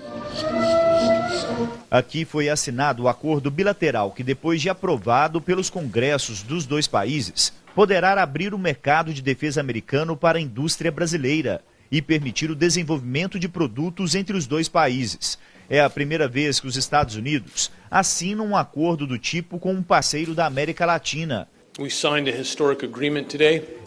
Aqui foi assinado o acordo bilateral que, depois de aprovado pelos congressos dos dois países, poderá abrir o mercado de defesa americano para a indústria brasileira e permitir o desenvolvimento de produtos entre os dois países. É a primeira vez que os Estados Unidos assinam um acordo do tipo com um parceiro da América Latina.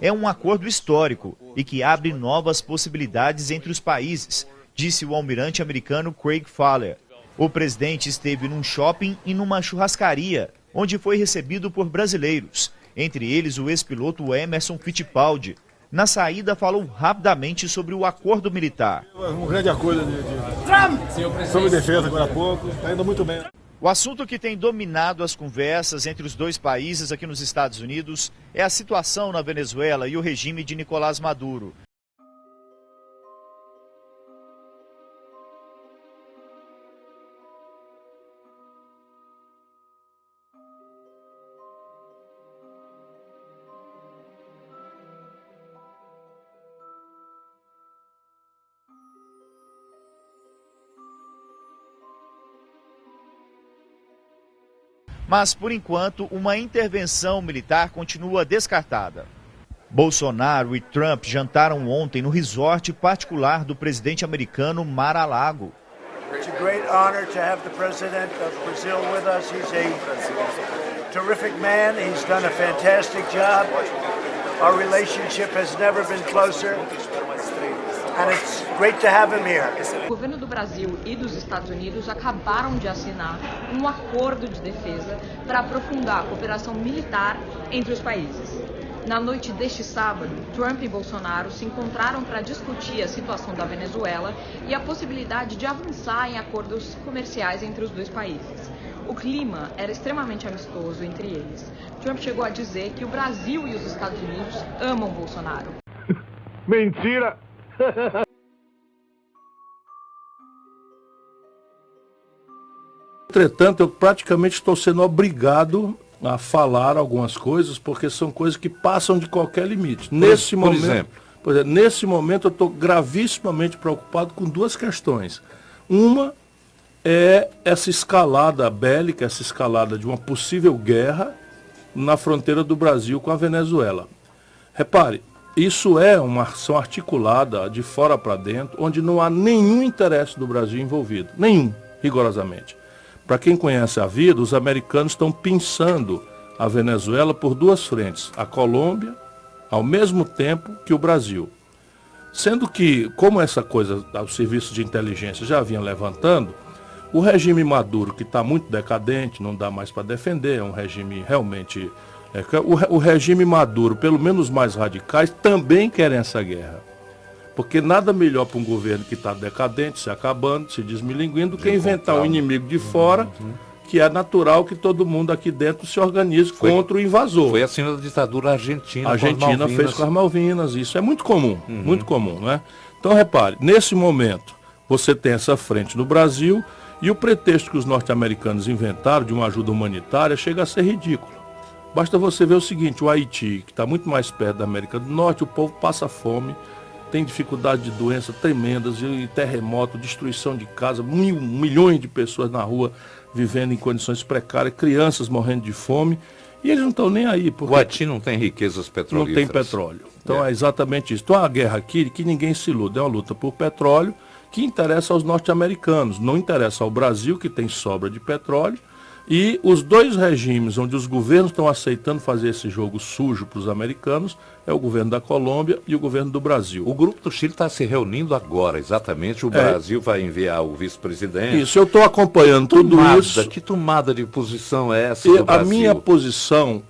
É um acordo histórico e que abre novas possibilidades entre os países, disse o almirante americano Craig Fowler. O presidente esteve num shopping e numa churrascaria, onde foi recebido por brasileiros, entre eles o ex-piloto Emerson Fittipaldi. Na saída, falou rapidamente sobre o acordo militar. Um grande acordo sobre defesa agora há pouco, está indo muito bem. O assunto que tem dominado as conversas entre os dois países aqui nos Estados Unidos é a situação na Venezuela e o regime de Nicolás Maduro. Mas, por enquanto, uma intervenção militar continua descartada. Bolsonaro e Trump jantaram ontem no resort particular do presidente americano Mar-a-Lago. It's a great honor to have the president of Brazil with us. He's a terrific man. He's done a fantastic job. Our relationship has never been closer. And it's great to have him here. O governo do Brasil e dos Estados Unidos acabaram de assinar um acordo de defesa para aprofundar a cooperação militar entre os países. Na noite deste sábado, Trump e Bolsonaro se encontraram para discutir a situação da Venezuela e a possibilidade de avançar em acordos comerciais entre os dois países. O clima era extremamente amistoso entre eles. Trump chegou a dizer que o Brasil e os Estados Unidos amam Bolsonaro. Mentira! Entretanto, eu praticamente estou sendo obrigado a falar algumas coisas, porque são coisas que passam de qualquer limite. Nesse momento, eu estou gravissimamente preocupado com duas questões. Uma é essa escalada bélica, essa escalada de uma possível guerra na fronteira do Brasil com a Venezuela. Repare, isso é uma ação articulada de fora para dentro, onde não há nenhum interesse do Brasil envolvido. Nenhum, rigorosamente. Para quem conhece a vida, os americanos estão pinçando a Venezuela por duas frentes. A Colômbia, ao mesmo tempo que o Brasil. Sendo que, como essa coisa, os serviços de inteligência já vinham levantando, o regime Maduro, que está muito decadente, não dá mais para defender, é um regime realmente... O regime Maduro, pelo menos os mais radicais, também querem essa guerra. Porque nada melhor para um governo que está decadente, se acabando, se desmilinguindo, do que inventar um inimigo de fora, que é natural que todo mundo aqui dentro se organize contra o invasor. Foi assim na ditadura argentina. A Argentina fez com as Malvinas, isso é muito comum, não é? Então repare, nesse momento, você tem essa frente no Brasil, e o pretexto que os norte-americanos inventaram de uma ajuda humanitária chega a ser ridículo. Basta você ver o seguinte, o Haiti, que está muito mais perto da América do Norte, o povo passa fome, tem dificuldade de doenças tremendas, e terremoto, destruição de casa, milhões de pessoas na rua vivendo em condições precárias, crianças morrendo de fome, e eles não estão nem aí. Porque o Haiti não tem riquezas petrolíferas. Não tem petróleo. Então é exatamente isso. Então a guerra aqui, que ninguém se ilude, é uma luta por petróleo que interessa aos norte-americanos, não interessa ao Brasil, que tem sobra de petróleo, e os dois regimes onde os governos estão aceitando fazer esse jogo sujo para os americanos é o governo da Colômbia e o governo do Brasil. O grupo do Chile está se reunindo agora, exatamente. O Brasil vai enviar o vice-presidente. Isso, eu estou acompanhando tudo isso. Que tomada de posição é essa do Brasil? A minha posição,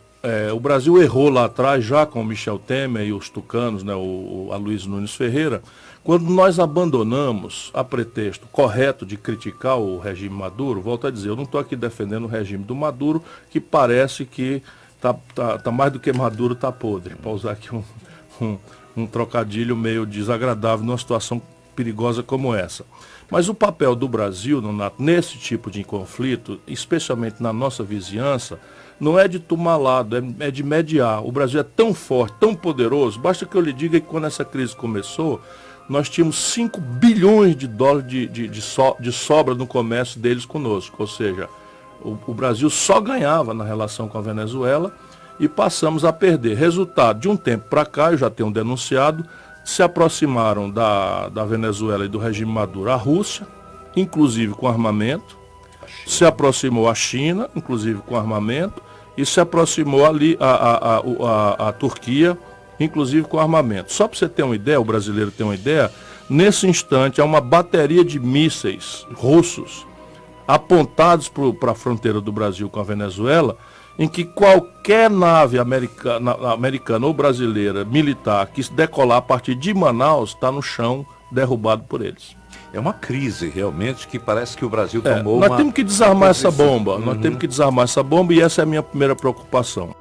o Brasil errou lá atrás, já com o Michel Temer e os tucanos, né, a Luiz Nunes Ferreira, quando nós abandonamos a pretexto correto de criticar o regime Maduro. Volto a dizer, eu não estou aqui defendendo o regime do Maduro, que parece que tá mais do que Maduro, está podre, para usar aqui um trocadilho meio desagradável numa situação perigosa como essa. Mas o papel do Brasil nesse tipo de conflito, especialmente na nossa vizinhança, não é de tomar lado, é de mediar. O Brasil é tão forte, tão poderoso, basta que eu lhe diga que quando essa crise começou, nós tínhamos 5 bilhões de dólares de sobra no comércio deles conosco. Ou seja, o Brasil só ganhava na relação com a Venezuela e passamos a perder. Resultado, de um tempo para cá, eu já tenho denunciado, se aproximaram da Venezuela e do regime Maduro a Rússia, inclusive com armamento, se aproximou a China, inclusive com armamento, e se aproximou ali a Turquia, inclusive com armamento. Só para você ter uma ideia, o brasileiro ter uma ideia, nesse instante há uma bateria de mísseis russos apontados para a fronteira do Brasil com a Venezuela, em que qualquer nave americana ou brasileira militar que decolar a partir de Manaus está no chão, derrubado por eles. É uma crise realmente que parece que o Brasil tomou Nós temos que desarmar essa bomba, nós temos que desarmar essa bomba, e essa é a minha primeira preocupação.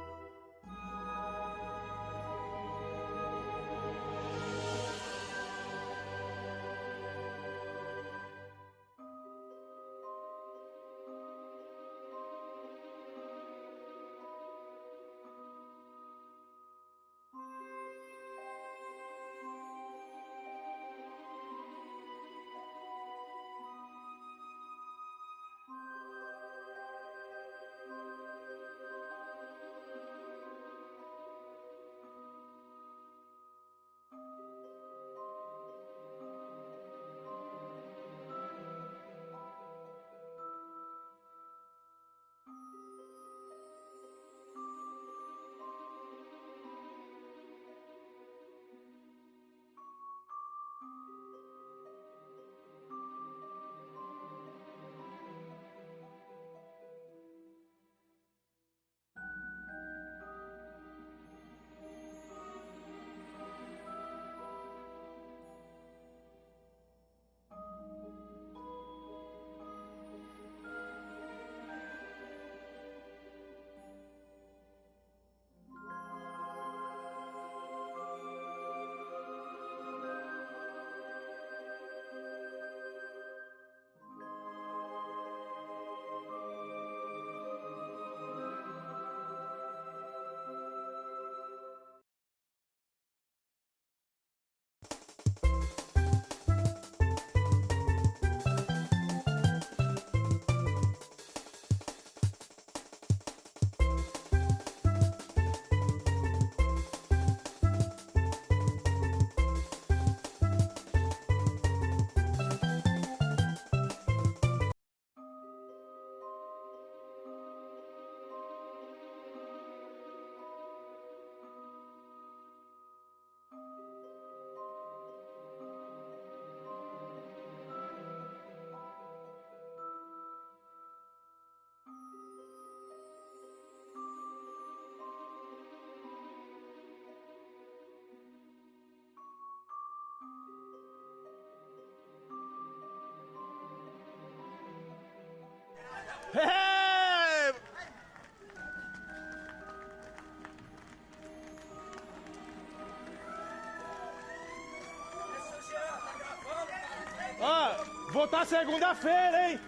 Votar segunda-feira, hein?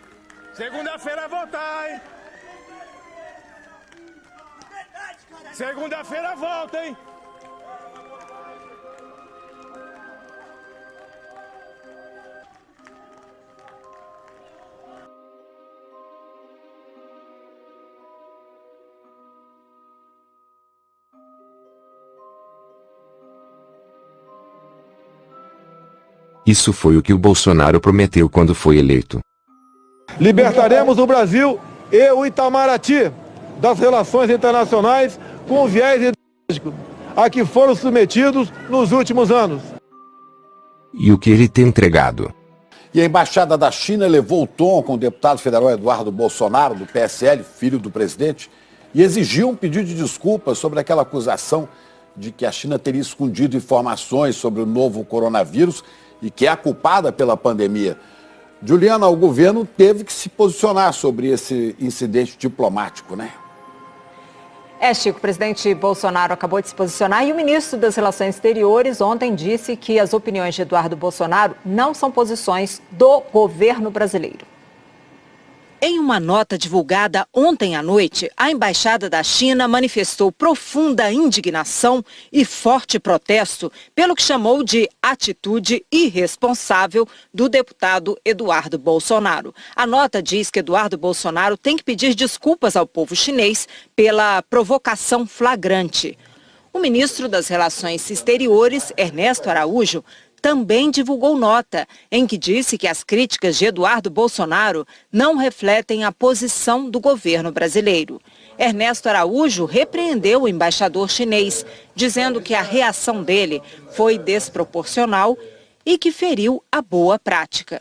Segunda-feira votar, hein? Segunda-feira volta, hein? Isso foi o que o Bolsonaro prometeu quando foi eleito. Libertaremos o Brasil e o Itamaraty das relações internacionais com viés ideológico a que foram submetidos nos últimos anos. E o que ele tem entregado? E a Embaixada da China elevou o tom com o deputado federal Eduardo Bolsonaro, do PSL, filho do presidente, e exigiu um pedido de desculpas sobre aquela acusação de que a China teria escondido informações sobre o novo coronavírus e que é a culpada pela pandemia. Juliana, o governo teve que se posicionar sobre esse incidente diplomático, né? Chico, o presidente Bolsonaro acabou de se posicionar e o ministro das Relações Exteriores ontem disse que as opiniões de Eduardo Bolsonaro não são posições do governo brasileiro. Em uma nota divulgada ontem à noite, a Embaixada da China manifestou profunda indignação e forte protesto pelo que chamou de atitude irresponsável do deputado Eduardo Bolsonaro. A nota diz que Eduardo Bolsonaro tem que pedir desculpas ao povo chinês pela provocação flagrante. O ministro das Relações Exteriores, Ernesto Araújo, também divulgou nota em que disse que as críticas de Eduardo Bolsonaro não refletem a posição do governo brasileiro. Ernesto Araújo repreendeu o embaixador chinês, dizendo que a reação dele foi desproporcional e que feriu a boa prática.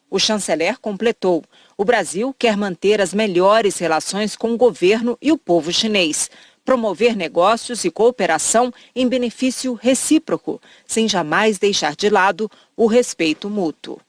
O chanceler completou: o Brasil quer manter as melhores relações com o governo e o povo chinês, promover negócios e cooperação em benefício recíproco, sem jamais deixar de lado o respeito mútuo.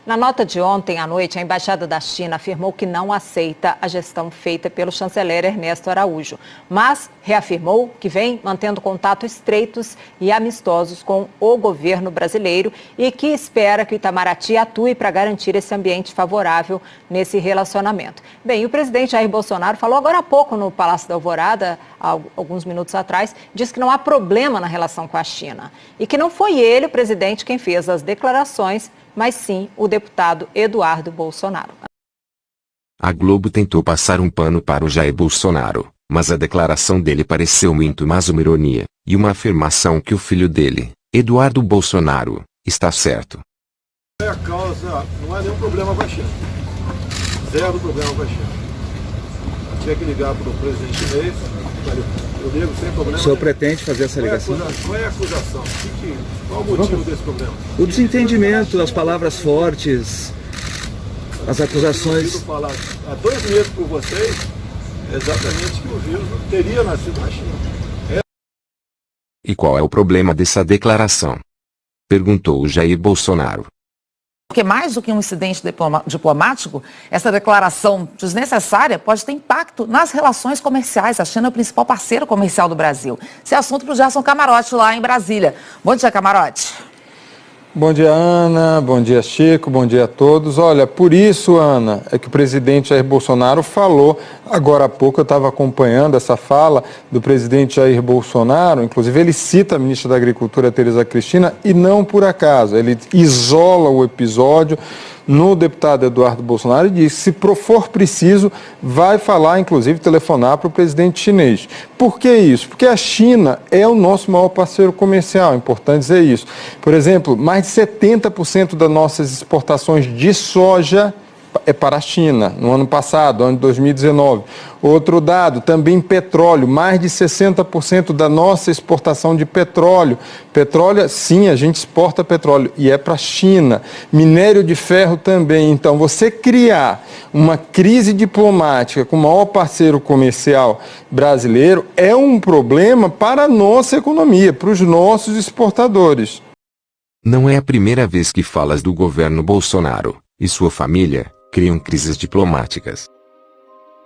Na nota de ontem à noite, a Embaixada da China afirmou que não aceita a gestão feita pelo chanceler Ernesto Araújo, mas reafirmou que vem mantendo contatos estreitos e amistosos com o governo brasileiro e que espera que o Itamaraty atue para garantir esse ambiente favorável nesse relacionamento. Bem, o presidente Jair Bolsonaro falou agora há pouco no Palácio da Alvorada, alguns minutos atrás, disse que não há problema na relação com a China e que não foi ele, o presidente, quem fez as declarações, mas sim o deputado Eduardo Bolsonaro. A Globo tentou passar um pano para o Jair Bolsonaro, mas a declaração dele pareceu muito mais uma ironia, e uma afirmação que o filho dele, Eduardo Bolsonaro, está certo. A causa não há nenhum problema com a China. Zero problema com a China. Tinha que ligar para o presidente chinês, eu ligo sem problema. O senhor pretende fazer essa ligação? Qual é a acusação? Qual o motivo desse problema? O desentendimento, as palavras fortes, as acusações. Eu falar há 2 meses por vocês, exatamente que o vírus não teria nascido na China. E qual é o problema dessa declaração? Perguntou o Jair Bolsonaro. Porque mais do que um incidente diplomático, essa declaração desnecessária pode ter impacto nas relações comerciais. A China é o principal parceiro comercial do Brasil. Esse é assunto para o Gerson Camarote, lá em Brasília. Bom dia, Camarote. Bom dia, Ana. Bom dia, Chico. Bom dia a todos. Olha, por isso, Ana, é que o presidente Jair Bolsonaro falou, agora há pouco eu estava acompanhando essa fala do presidente Jair Bolsonaro, inclusive ele cita a ministra da Agricultura, Tereza Cristina, e não por acaso. Ele isola o episódio no deputado Eduardo Bolsonaro e diz que, se for preciso, vai falar, inclusive, telefonar para o presidente chinês. Por que isso? Porque a China é o nosso maior parceiro comercial, é importante dizer isso. Por exemplo, mais de 70% das nossas exportações de soja é para a China, no ano passado, ano de 2019. Outro dado, também petróleo, mais de 60% da nossa exportação de petróleo. Petróleo, sim, a gente exporta petróleo e é para a China. Minério de ferro também. Então, você criar uma crise diplomática com o maior parceiro comercial brasileiro é um problema para a nossa economia, para os nossos exportadores. Não é a primeira vez que falas do governo Bolsonaro e sua família criam crises diplomáticas.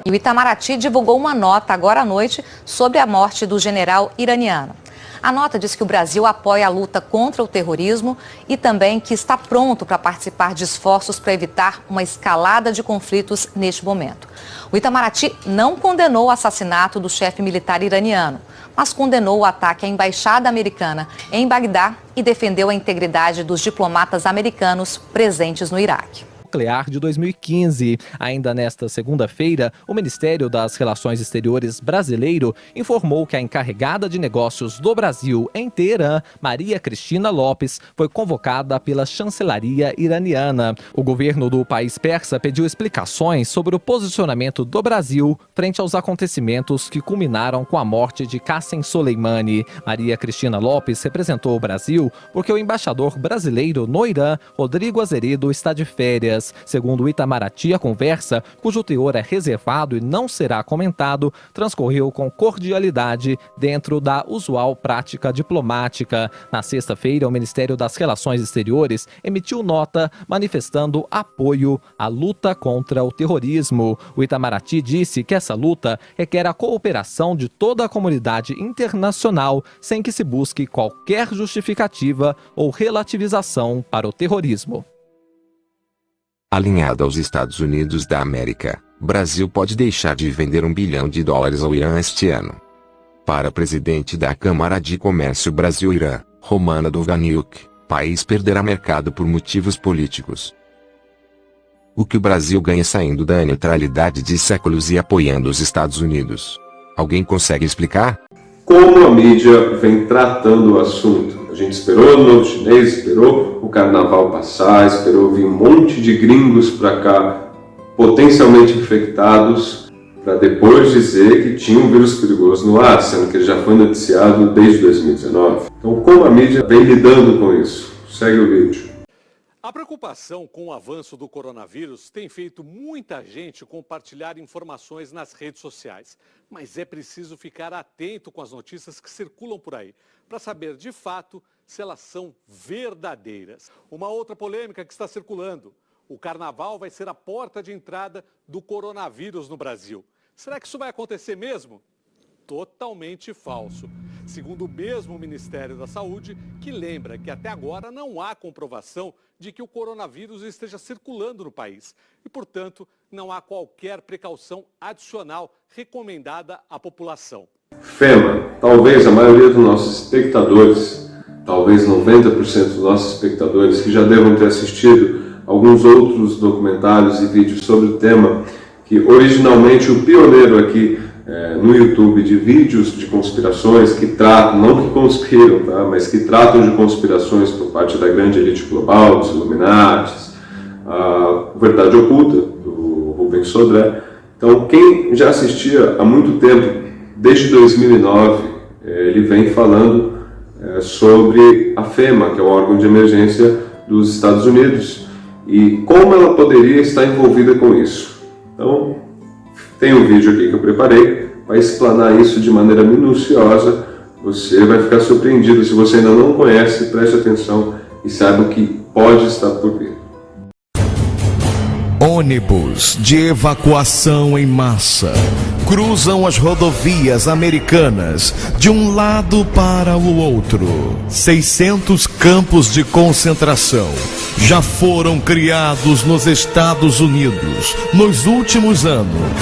E o Itamaraty divulgou uma nota agora à noite sobre a morte do general iraniano. A nota diz que o Brasil apoia a luta contra o terrorismo e também que está pronto para participar de esforços para evitar uma escalada de conflitos neste momento. O Itamaraty não condenou o assassinato do chefe militar iraniano, mas condenou o ataque à embaixada americana em Bagdá e defendeu a integridade dos diplomatas americanos presentes no Iraque. Nuclear de 2015. Ainda nesta segunda-feira, o Ministério das Relações Exteriores brasileiro informou que a encarregada de negócios do Brasil em Teherã, Maria Cristina Lopes, foi convocada pela chancelaria iraniana. O governo do país persa pediu explicações sobre o posicionamento do Brasil frente aos acontecimentos que culminaram com a morte de Qassem Soleimani. Maria Cristina Lopes representou o Brasil porque o embaixador brasileiro no Irã, Rodrigo Azeredo, está de férias. Segundo o Itamaraty, a conversa, cujo teor é reservado e não será comentado, transcorreu com cordialidade dentro da usual prática diplomática. Na sexta-feira, o Ministério das Relações Exteriores emitiu nota manifestando apoio à luta contra o terrorismo. O Itamaraty disse que essa luta requer a cooperação de toda a comunidade internacional, sem que se busque qualquer justificativa ou relativização para o terrorismo. Alinhado aos Estados Unidos da América, Brasil pode deixar de vender $1 bilhão ao Irã este ano. Para a presidente da Câmara de Comércio Brasil-Irã, Romana Dovganiuk, país perderá mercado por motivos políticos. O que o Brasil ganha saindo da neutralidade de séculos e apoiando os Estados Unidos? Alguém consegue explicar? Como a mídia vem tratando o assunto? A gente esperou o Novo Chinês, esperou o Carnaval passar, esperou vir um monte de gringos para cá, potencialmente infectados, para depois dizer que tinha um vírus perigoso no ar, sendo que ele já foi noticiado desde 2019. Então, como a mídia vem lidando com isso? Segue o vídeo. A preocupação com o avanço do coronavírus tem feito muita gente compartilhar informações nas redes sociais. Mas é preciso ficar atento com as notícias que circulam por aí, para saber de fato se elas são verdadeiras. Uma outra polêmica que está circulando: o carnaval vai ser a porta de entrada do coronavírus no Brasil. Será que isso vai acontecer mesmo? Totalmente falso. Segundo o mesmo Ministério da Saúde, que lembra que até agora não há comprovação de que o coronavírus esteja circulando no país e, portanto, não há qualquer precaução adicional recomendada à população. FEMA, talvez a maioria dos nossos espectadores, talvez 90% dos nossos espectadores que já devam ter assistido alguns outros documentários e vídeos sobre o tema, que originalmente o pioneiro aqui no YouTube de vídeos de conspirações que tratam, não que conspiram, tá? Mas que tratam de conspirações por parte da grande elite global, dos Illuminatis, a Verdade Oculta, do Rubens Sodré. Então, quem já assistia há muito tempo, desde 2009, ele vem falando sobre a FEMA, que é o órgão de emergência dos Estados Unidos, e como ela poderia estar envolvida com isso. Então, tem um vídeo aqui que eu preparei para explanar isso de maneira minuciosa. Você vai ficar surpreendido. Se você ainda não conhece, preste atenção e saiba o que pode estar por vir. Ônibus de evacuação em massa cruzam as rodovias americanas de um lado para o outro. 600 campos de concentração já foram criados nos Estados Unidos nos últimos anos.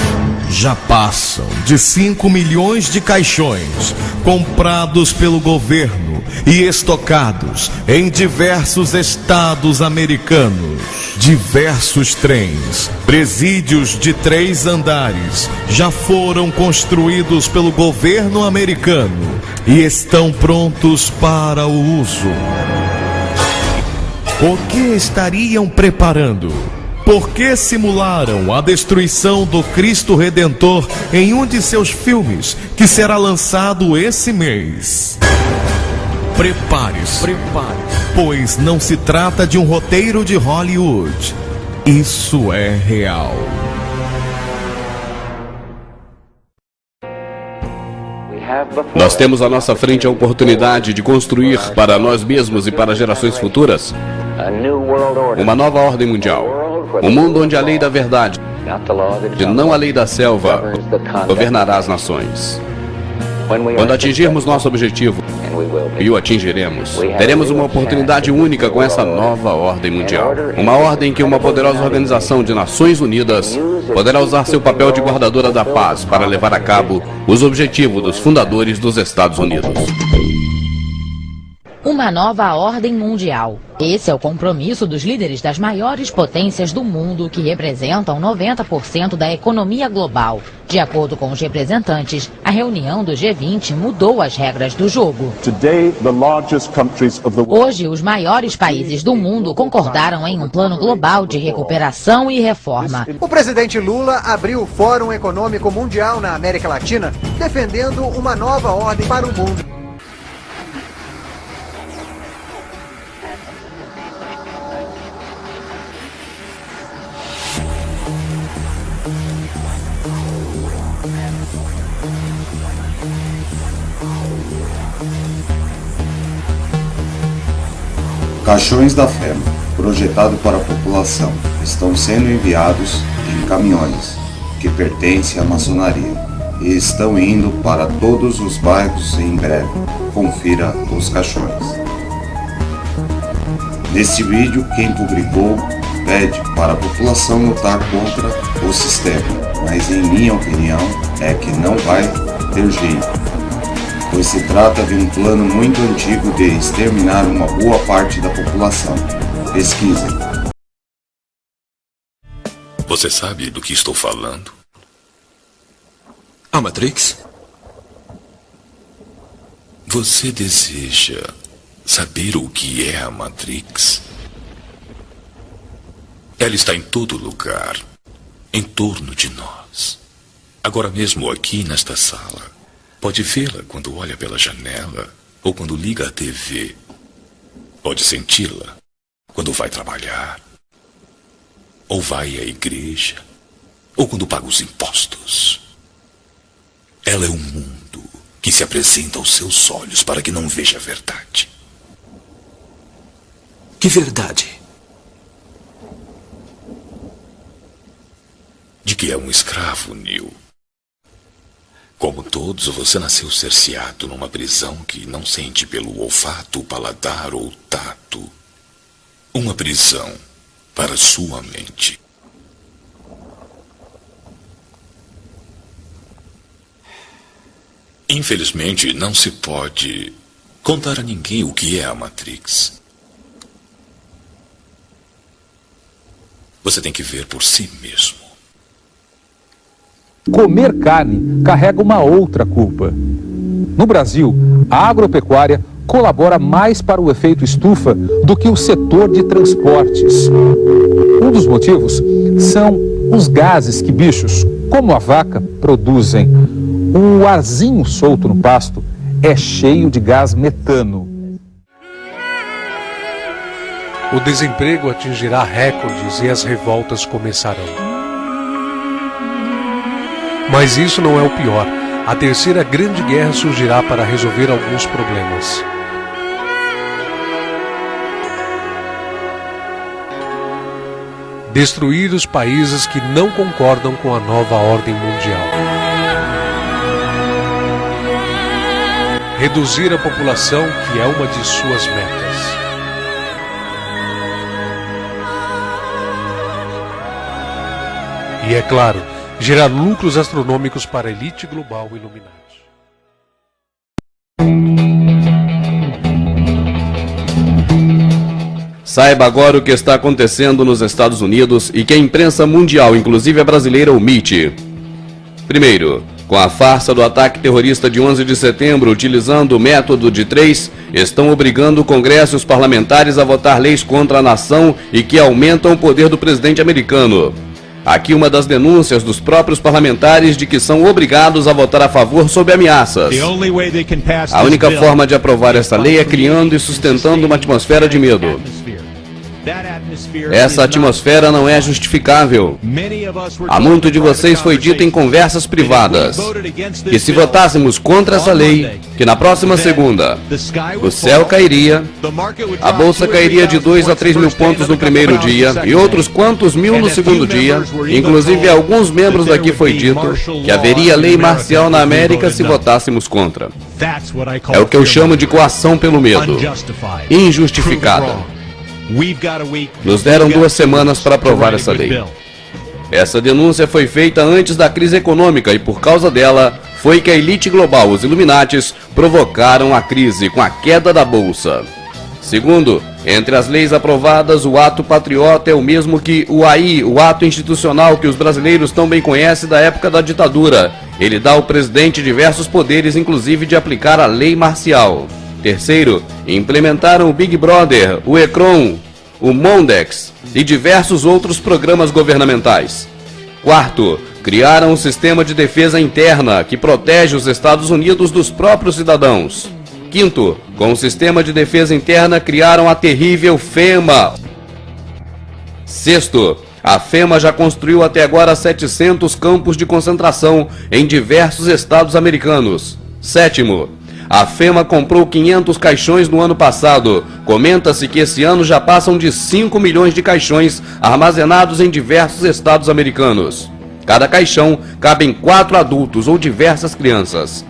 Já passam de 5 milhões de caixões comprados pelo governo e estocados em diversos estados americanos. Diversos trens, presídios de 3 andares já foram construídos pelo governo americano e estão prontos para o uso. O que estariam preparando? Por que simularam a destruição do Cristo Redentor em um de seus filmes, que será lançado esse mês? Prepare-se, pois não se trata de um roteiro de Hollywood. Isso é real. Nós temos à nossa frente a oportunidade de construir para nós mesmos e para gerações futuras uma nova ordem mundial. Um mundo onde a lei da verdade, e não a lei da selva, governará as nações. Quando atingirmos nosso objetivo E o atingiremos. Teremos uma oportunidade única com essa nova ordem mundial. Uma ordem que uma poderosa organização de Nações Unidas poderá usar seu papel de guardadora da paz para levar a cabo os objetivos dos fundadores dos Estados Unidos. Uma nova ordem mundial. Esse é o compromisso dos líderes das maiores potências do mundo, que representam 90% da economia global. De acordo com os representantes, a reunião do G20 mudou as regras do jogo. Hoje, os maiores países do mundo concordaram em um plano global de recuperação e reforma. O presidente Lula abriu o Fórum Econômico Mundial na América Latina, defendendo uma nova ordem para o mundo. Caixões da fé, projetado para a população, estão sendo enviados em caminhões que pertencem à maçonaria e estão indo para todos os bairros em breve. Confira os caixões. Neste vídeo, quem publicou pede para a população lutar contra o sistema, mas em minha opinião é que não vai ter jeito, pois se trata de um plano muito antigo de exterminar uma boa parte da população. Pesquisem. Você sabe do que estou falando? A Matrix? Você deseja saber o que é a Matrix? Ela está em todo lugar, em torno de nós. Agora mesmo aqui nesta sala. Pode vê-la quando olha pela janela ou quando liga a TV. Pode senti-la quando vai trabalhar, ou vai à igreja, ou quando paga os impostos. Ela é um mundo que se apresenta aos seus olhos para que não veja a verdade. Que verdade? De que é um escravo, Neo. Como todos, você nasceu cerceado numa prisão que não sente pelo olfato, paladar ou tato. Uma prisão para sua mente. Infelizmente, não se pode contar a ninguém o que é a Matrix. Você tem que ver por si mesmo. Comer carne carrega uma outra culpa. No Brasil, a agropecuária colabora mais para o efeito estufa do que o setor de transportes. Um dos motivos são os gases que bichos, como a vaca, produzem. O arzinho solto no pasto é cheio de gás metano. O desemprego atingirá recordes e as revoltas começarão. Mas isso não é o pior. A terceira grande guerra surgirá para resolver alguns problemas. Destruir os países que não concordam com a nova ordem mundial. Reduzir a população, que é uma de suas metas. E é claro, gerar lucros astronômicos para a elite global Illuminati. Saiba agora o que está acontecendo nos Estados Unidos e que a imprensa mundial, inclusive a brasileira, omite. Primeiro, com a farsa do ataque terrorista de 11 de setembro, utilizando o método de 3, estão obrigando o Congresso e os parlamentares a votar leis contra a nação e que aumentam o poder do presidente americano. Aqui uma das denúncias dos próprios parlamentares de que são obrigados a votar a favor sob ameaças. A única forma de aprovar esta lei é criando e sustentando uma atmosfera de medo. Essa atmosfera não é justificável. A muito de vocês foi dito em conversas privadas que se votássemos contra essa lei, que na próxima segunda o céu cairia, a bolsa cairia de 2 a 3 mil pontos no primeiro dia e outros quantos mil no segundo dia. Inclusive alguns membros daqui foi dito que haveria lei marcial na América se votássemos contra. É o que eu chamo de coação pelo medo, injustificada. Nos deram 2 semanas para aprovar essa lei. Essa denúncia foi feita antes da crise econômica e por causa dela foi que a elite global, os Illuminatis, provocaram a crise com a queda da bolsa. Segundo, entre as leis aprovadas, o ato patriota é o mesmo que o AI, o ato institucional que os brasileiros tão bem conhecem da época da ditadura. Ele dá ao presidente diversos poderes, inclusive de aplicar a lei marcial. Terceiro, implementaram o Big Brother, o ECRON, o Mondex e diversos outros programas governamentais. Quarto, criaram um sistema de defesa interna que protege os Estados Unidos dos próprios cidadãos. Quinto, com o sistema de defesa interna criaram a terrível FEMA. Sexto, a FEMA já construiu até agora 700 campos de concentração em diversos estados americanos. Sétimo, a FEMA comprou 500 caixões no ano passado. Comenta-se que esse ano já passam de 5 milhões de caixões armazenados em diversos estados americanos. Cada caixão cabem 4 adultos ou diversas crianças.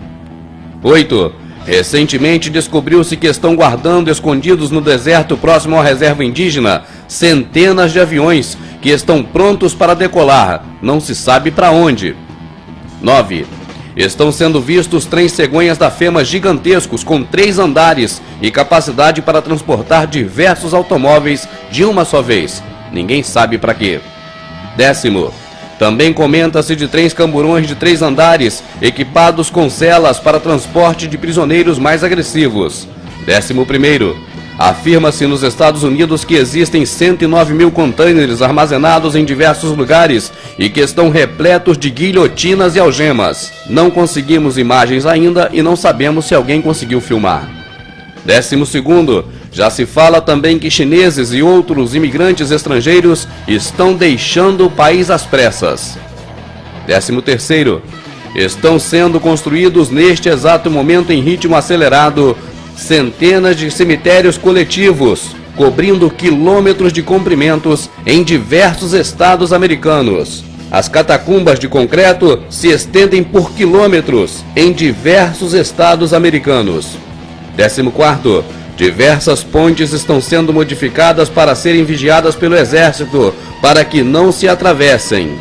8. Recentemente descobriu-se que estão guardando escondidos no deserto próximo à reserva indígena centenas de aviões que estão prontos para decolar, não se sabe para onde. 9. Estão sendo vistos trens cegonhas da FEMA gigantescos com 3 andares e capacidade para transportar diversos automóveis de uma só vez. Ninguém sabe para quê. 10. Também comenta-se de trens camburões de 3 andares, equipados com celas para transporte de prisioneiros mais agressivos. 11. Afirma-se nos Estados Unidos que existem 109 mil contêineres armazenados em diversos lugares e que estão repletos de guilhotinas e algemas. Não conseguimos imagens ainda e não sabemos se alguém conseguiu filmar. 12. Já se fala também que chineses e outros imigrantes estrangeiros estão deixando o país às pressas. 13. Estão sendo construídos neste exato momento em ritmo acelerado centenas de cemitérios coletivos, cobrindo quilômetros de comprimentos em diversos estados americanos. As catacumbas de concreto se estendem por quilômetros em diversos estados americanos. 14. Diversas pontes estão sendo modificadas para serem vigiadas pelo exército, para que não se atravessem.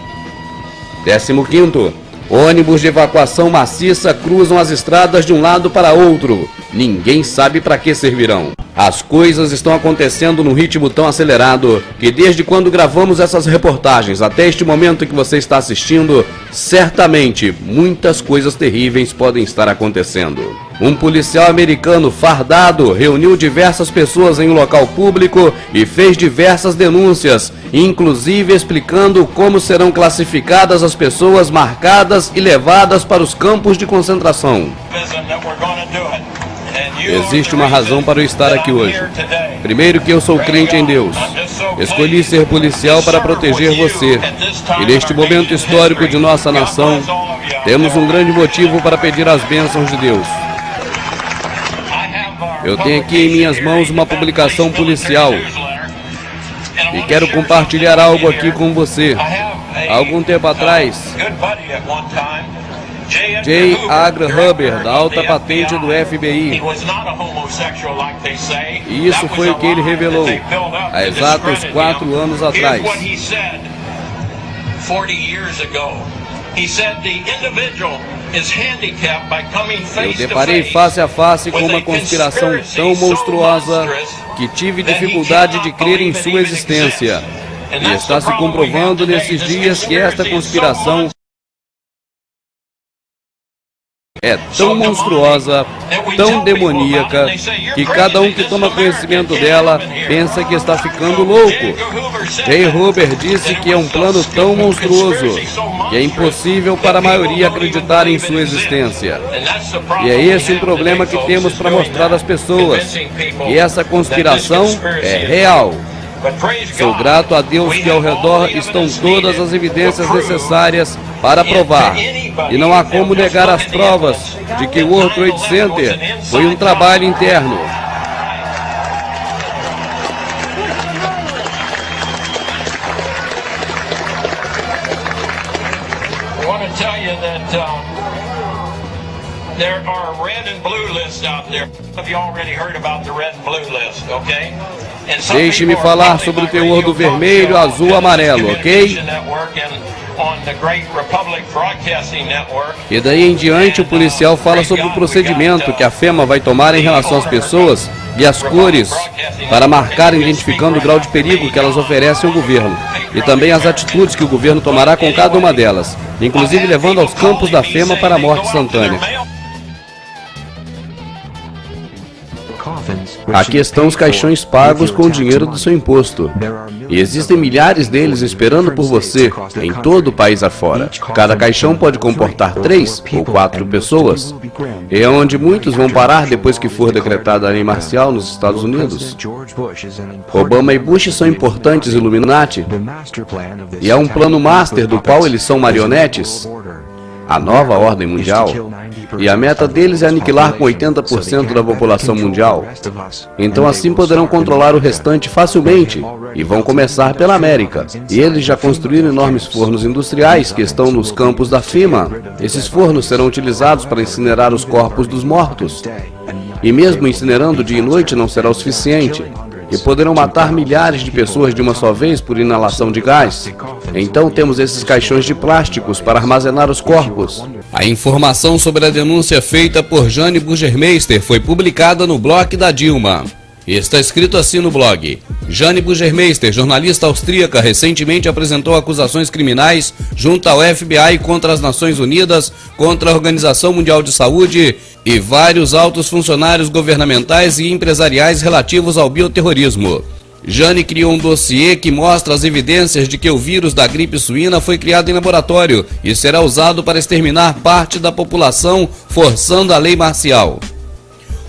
15. Ônibus de evacuação maciça cruzam as estradas de um lado para outro. Ninguém sabe para que servirão. As coisas estão acontecendo num ritmo tão acelerado que desde quando gravamos essas reportagens até este momento que você está assistindo, certamente muitas coisas terríveis podem estar acontecendo. Um policial americano fardado reuniu diversas pessoas em um local público e fez diversas denúncias, inclusive explicando como serão classificadas as pessoas marcadas e levadas para os campos de concentração. Existe uma razão para eu estar aqui hoje. Primeiro, que eu sou crente em Deus. Escolhi ser policial para proteger você. E neste momento histórico de nossa nação, temos um grande motivo para pedir as bênçãos de Deus. Eu tenho aqui em minhas mãos uma publicação policial e quero compartilhar algo aqui com você. Há algum tempo atrás, J. Edgar Hoover, da alta patente do FBI. E isso foi o que ele revelou há exatos 4 anos atrás. Eu deparei face a face com uma conspiração tão monstruosa que tive dificuldade de crer em sua existência. E está se comprovando nesses dias que esta conspiração é tão monstruosa, tão demoníaca, que cada um que toma conhecimento dela pensa que está ficando louco. J. Hoover disse que é um plano tão monstruoso que é impossível para a maioria acreditar em sua existência. E é esse um problema que temos para mostrar às pessoas, que essa conspiração é real. Sou grato a Deus que ao redor estão todas as evidências necessárias para provar. E não há como negar as provas de que o World Trade Center foi um trabalho interno. There are red and blue lists out there. Have you already heard about the red and blue list, okay? Deixe-me falar sobre o teor do vermelho, azul, amarelo, ok? E daí em diante o policial fala sobre o procedimento que a FEMA vai tomar em relação às pessoas e as cores para marcar identificando o grau de perigo que elas oferecem ao governo e também as atitudes que o governo tomará com cada uma delas, inclusive levando aos campos da FEMA para a morte instantânea. Aqui estão os caixões pagos com o dinheiro do seu imposto. E existem milhares deles esperando por você, em todo o país afora. Cada caixão pode comportar 3 ou 4 pessoas. E é onde muitos vão parar depois que for decretada a lei marcial nos Estados Unidos. Obama e Bush são importantes Illuminati. E há um plano master do qual eles são marionetes. A nova ordem mundial. E a meta deles é aniquilar com 80% da população mundial. Então assim poderão controlar o restante facilmente. E vão começar pela América. E eles já construíram enormes fornos industriais que estão nos campos da FEMA. Esses fornos serão utilizados para incinerar os corpos dos mortos. E mesmo incinerando dia e noite não será o suficiente. E poderão matar milhares de pessoas de uma só vez por inalação de gás. Então temos esses caixões de plásticos para armazenar os corpos. A informação sobre a denúncia feita por Jane Burgermeister foi publicada no blog da Dilma. Está escrito assim no blog: Jane Burgermeister, jornalista austríaca, recentemente apresentou acusações criminais junto ao FBI contra as Nações Unidas, contra a Organização Mundial de Saúde e vários altos funcionários governamentais e empresariais relativos ao bioterrorismo. Jane criou um dossiê que mostra as evidências de que o vírus da gripe suína foi criado em laboratório e será usado para exterminar parte da população, forçando a lei marcial.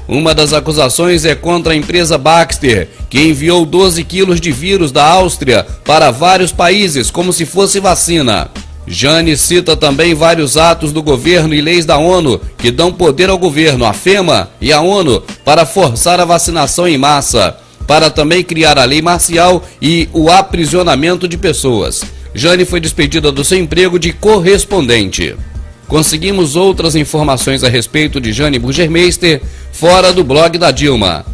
Uma das acusações é contra a empresa Baxter, que enviou 12 quilos de vírus da Áustria para vários países como se fosse vacina. Jane cita também vários atos do governo e leis da ONU que dão poder ao governo, à FEMA e à ONU para forçar a vacinação em massa, para também criar a lei marcial e o aprisionamento de pessoas. Jane foi despedida do seu emprego de correspondente. Conseguimos outras informações a respeito de Jane Burgermeister fora do blog da Dilma.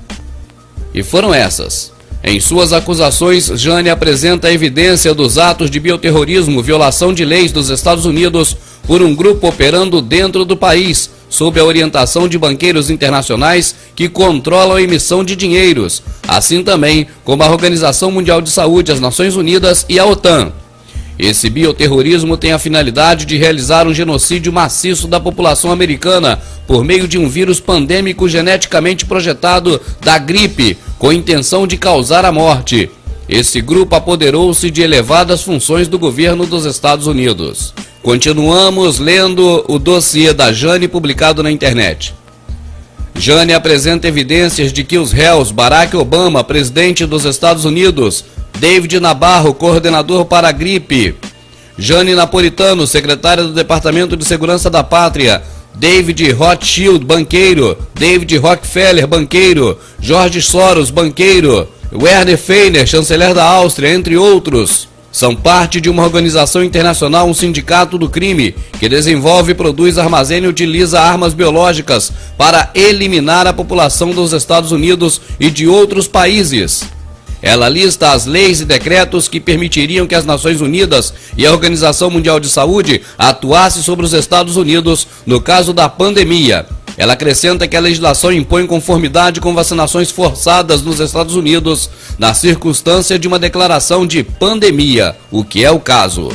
E foram essas. Em suas acusações, Jane apresenta a evidência dos atos de bioterrorismo, violação de leis dos Estados Unidos por um grupo operando dentro do país, sob a orientação de banqueiros internacionais que controlam a emissão de dinheiros, assim também como a Organização Mundial de Saúde, as Nações Unidas e a OTAN. Esse bioterrorismo tem a finalidade de realizar um genocídio maciço da população americana por meio de um vírus pandêmico geneticamente projetado da gripe, com intenção de causar a morte. Esse grupo apoderou-se de elevadas funções do governo dos Estados Unidos. Continuamos lendo o dossiê da Jane publicado na internet. Jane apresenta evidências de que os réus Barack Obama, presidente dos Estados Unidos, David Nabarro, coordenador para a gripe, Jane Napolitano, secretária do Departamento de Segurança da Pátria, David Rothschild, banqueiro, David Rockefeller, banqueiro, George Soros, banqueiro, Werner Feiner, chanceler da Áustria, entre outros, são parte de uma organização internacional, um sindicato do crime, que desenvolve, produz, armazena e utiliza armas biológicas para eliminar a população dos Estados Unidos e de outros países. Ela lista as leis e decretos que permitiriam que as Nações Unidas e a Organização Mundial de Saúde atuassem sobre os Estados Unidos no caso da pandemia. Ela acrescenta que a legislação impõe conformidade com vacinações forçadas nos Estados Unidos na circunstância de uma declaração de pandemia, o que é o caso.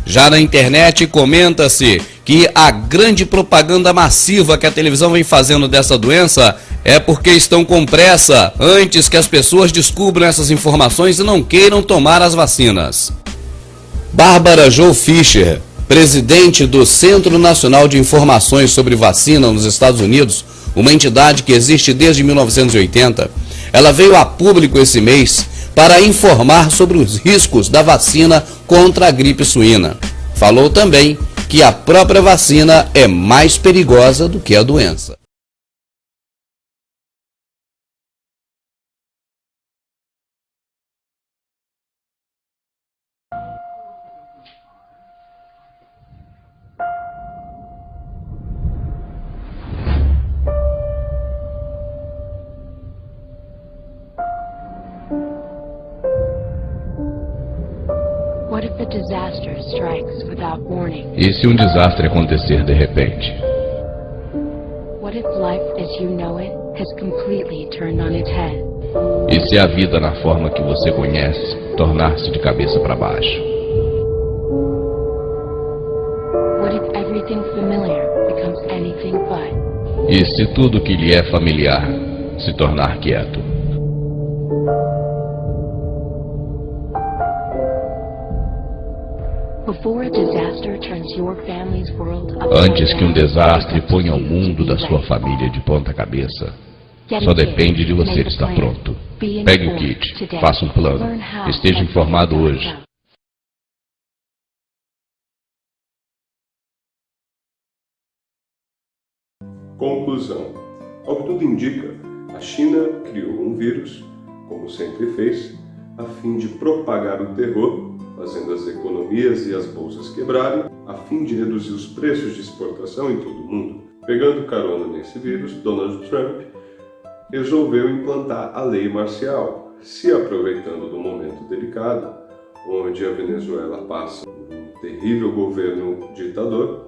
Já na internet comenta-se que a grande propaganda massiva que a televisão vem fazendo dessa doença é porque estão com pressa antes que as pessoas descubram essas informações e não queiram tomar as vacinas. Bárbara Jo Fischer, presidente do Centro Nacional de Informações sobre Vacina nos Estados Unidos, uma entidade que existe desde 1980, ela veio a público esse mês para informar sobre os riscos da vacina contra a gripe suína. Falou também que a própria vacina é mais perigosa do que a doença. E se um desastre acontecer de repente? E se a vida na forma que você conhece tornar-se de cabeça para baixo? E se tudo que lhe é familiar se tornar quieto? Antes que um desastre ponha o mundo da sua família de ponta cabeça, só depende de você estar pronto. Pegue o kit, faça um plano, esteja informado hoje. Conclusão. Ao que tudo indica, a China criou um vírus, como sempre fez, a fim de propagar o terror, fazendo as economias e as bolsas quebrarem, a fim de reduzir os preços de exportação em todo o mundo. Pegando carona nesse vírus, Donald Trump resolveu implantar a lei marcial, se aproveitando do momento delicado, onde a Venezuela passa por um terrível governo ditador,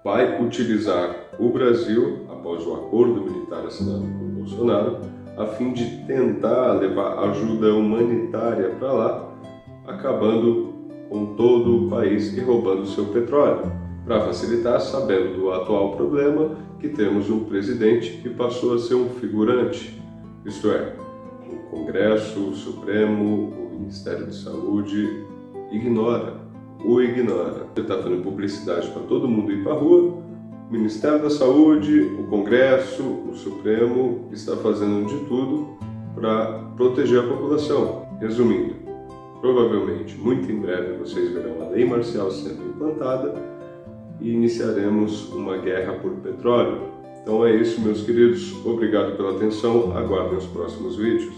vai utilizar o Brasil, após o acordo militar assinado por Bolsonaro, a fim de tentar levar ajuda humanitária para lá, acabando com todo o país e roubando seu petróleo. Para facilitar, sabendo do atual problema, que temos um presidente que passou a ser um figurante, isto é, o Congresso, o Supremo, o Ministério da Saúde o ignora. Ele está fazendo publicidade para todo mundo ir para a rua, o Ministério da Saúde, o Congresso, o Supremo está fazendo de tudo para proteger a população. Resumindo, provavelmente, muito em breve, vocês verão a lei marcial sendo implantada e iniciaremos uma guerra por petróleo. Então é isso, meus queridos. Obrigado pela atenção. Aguardem os próximos vídeos.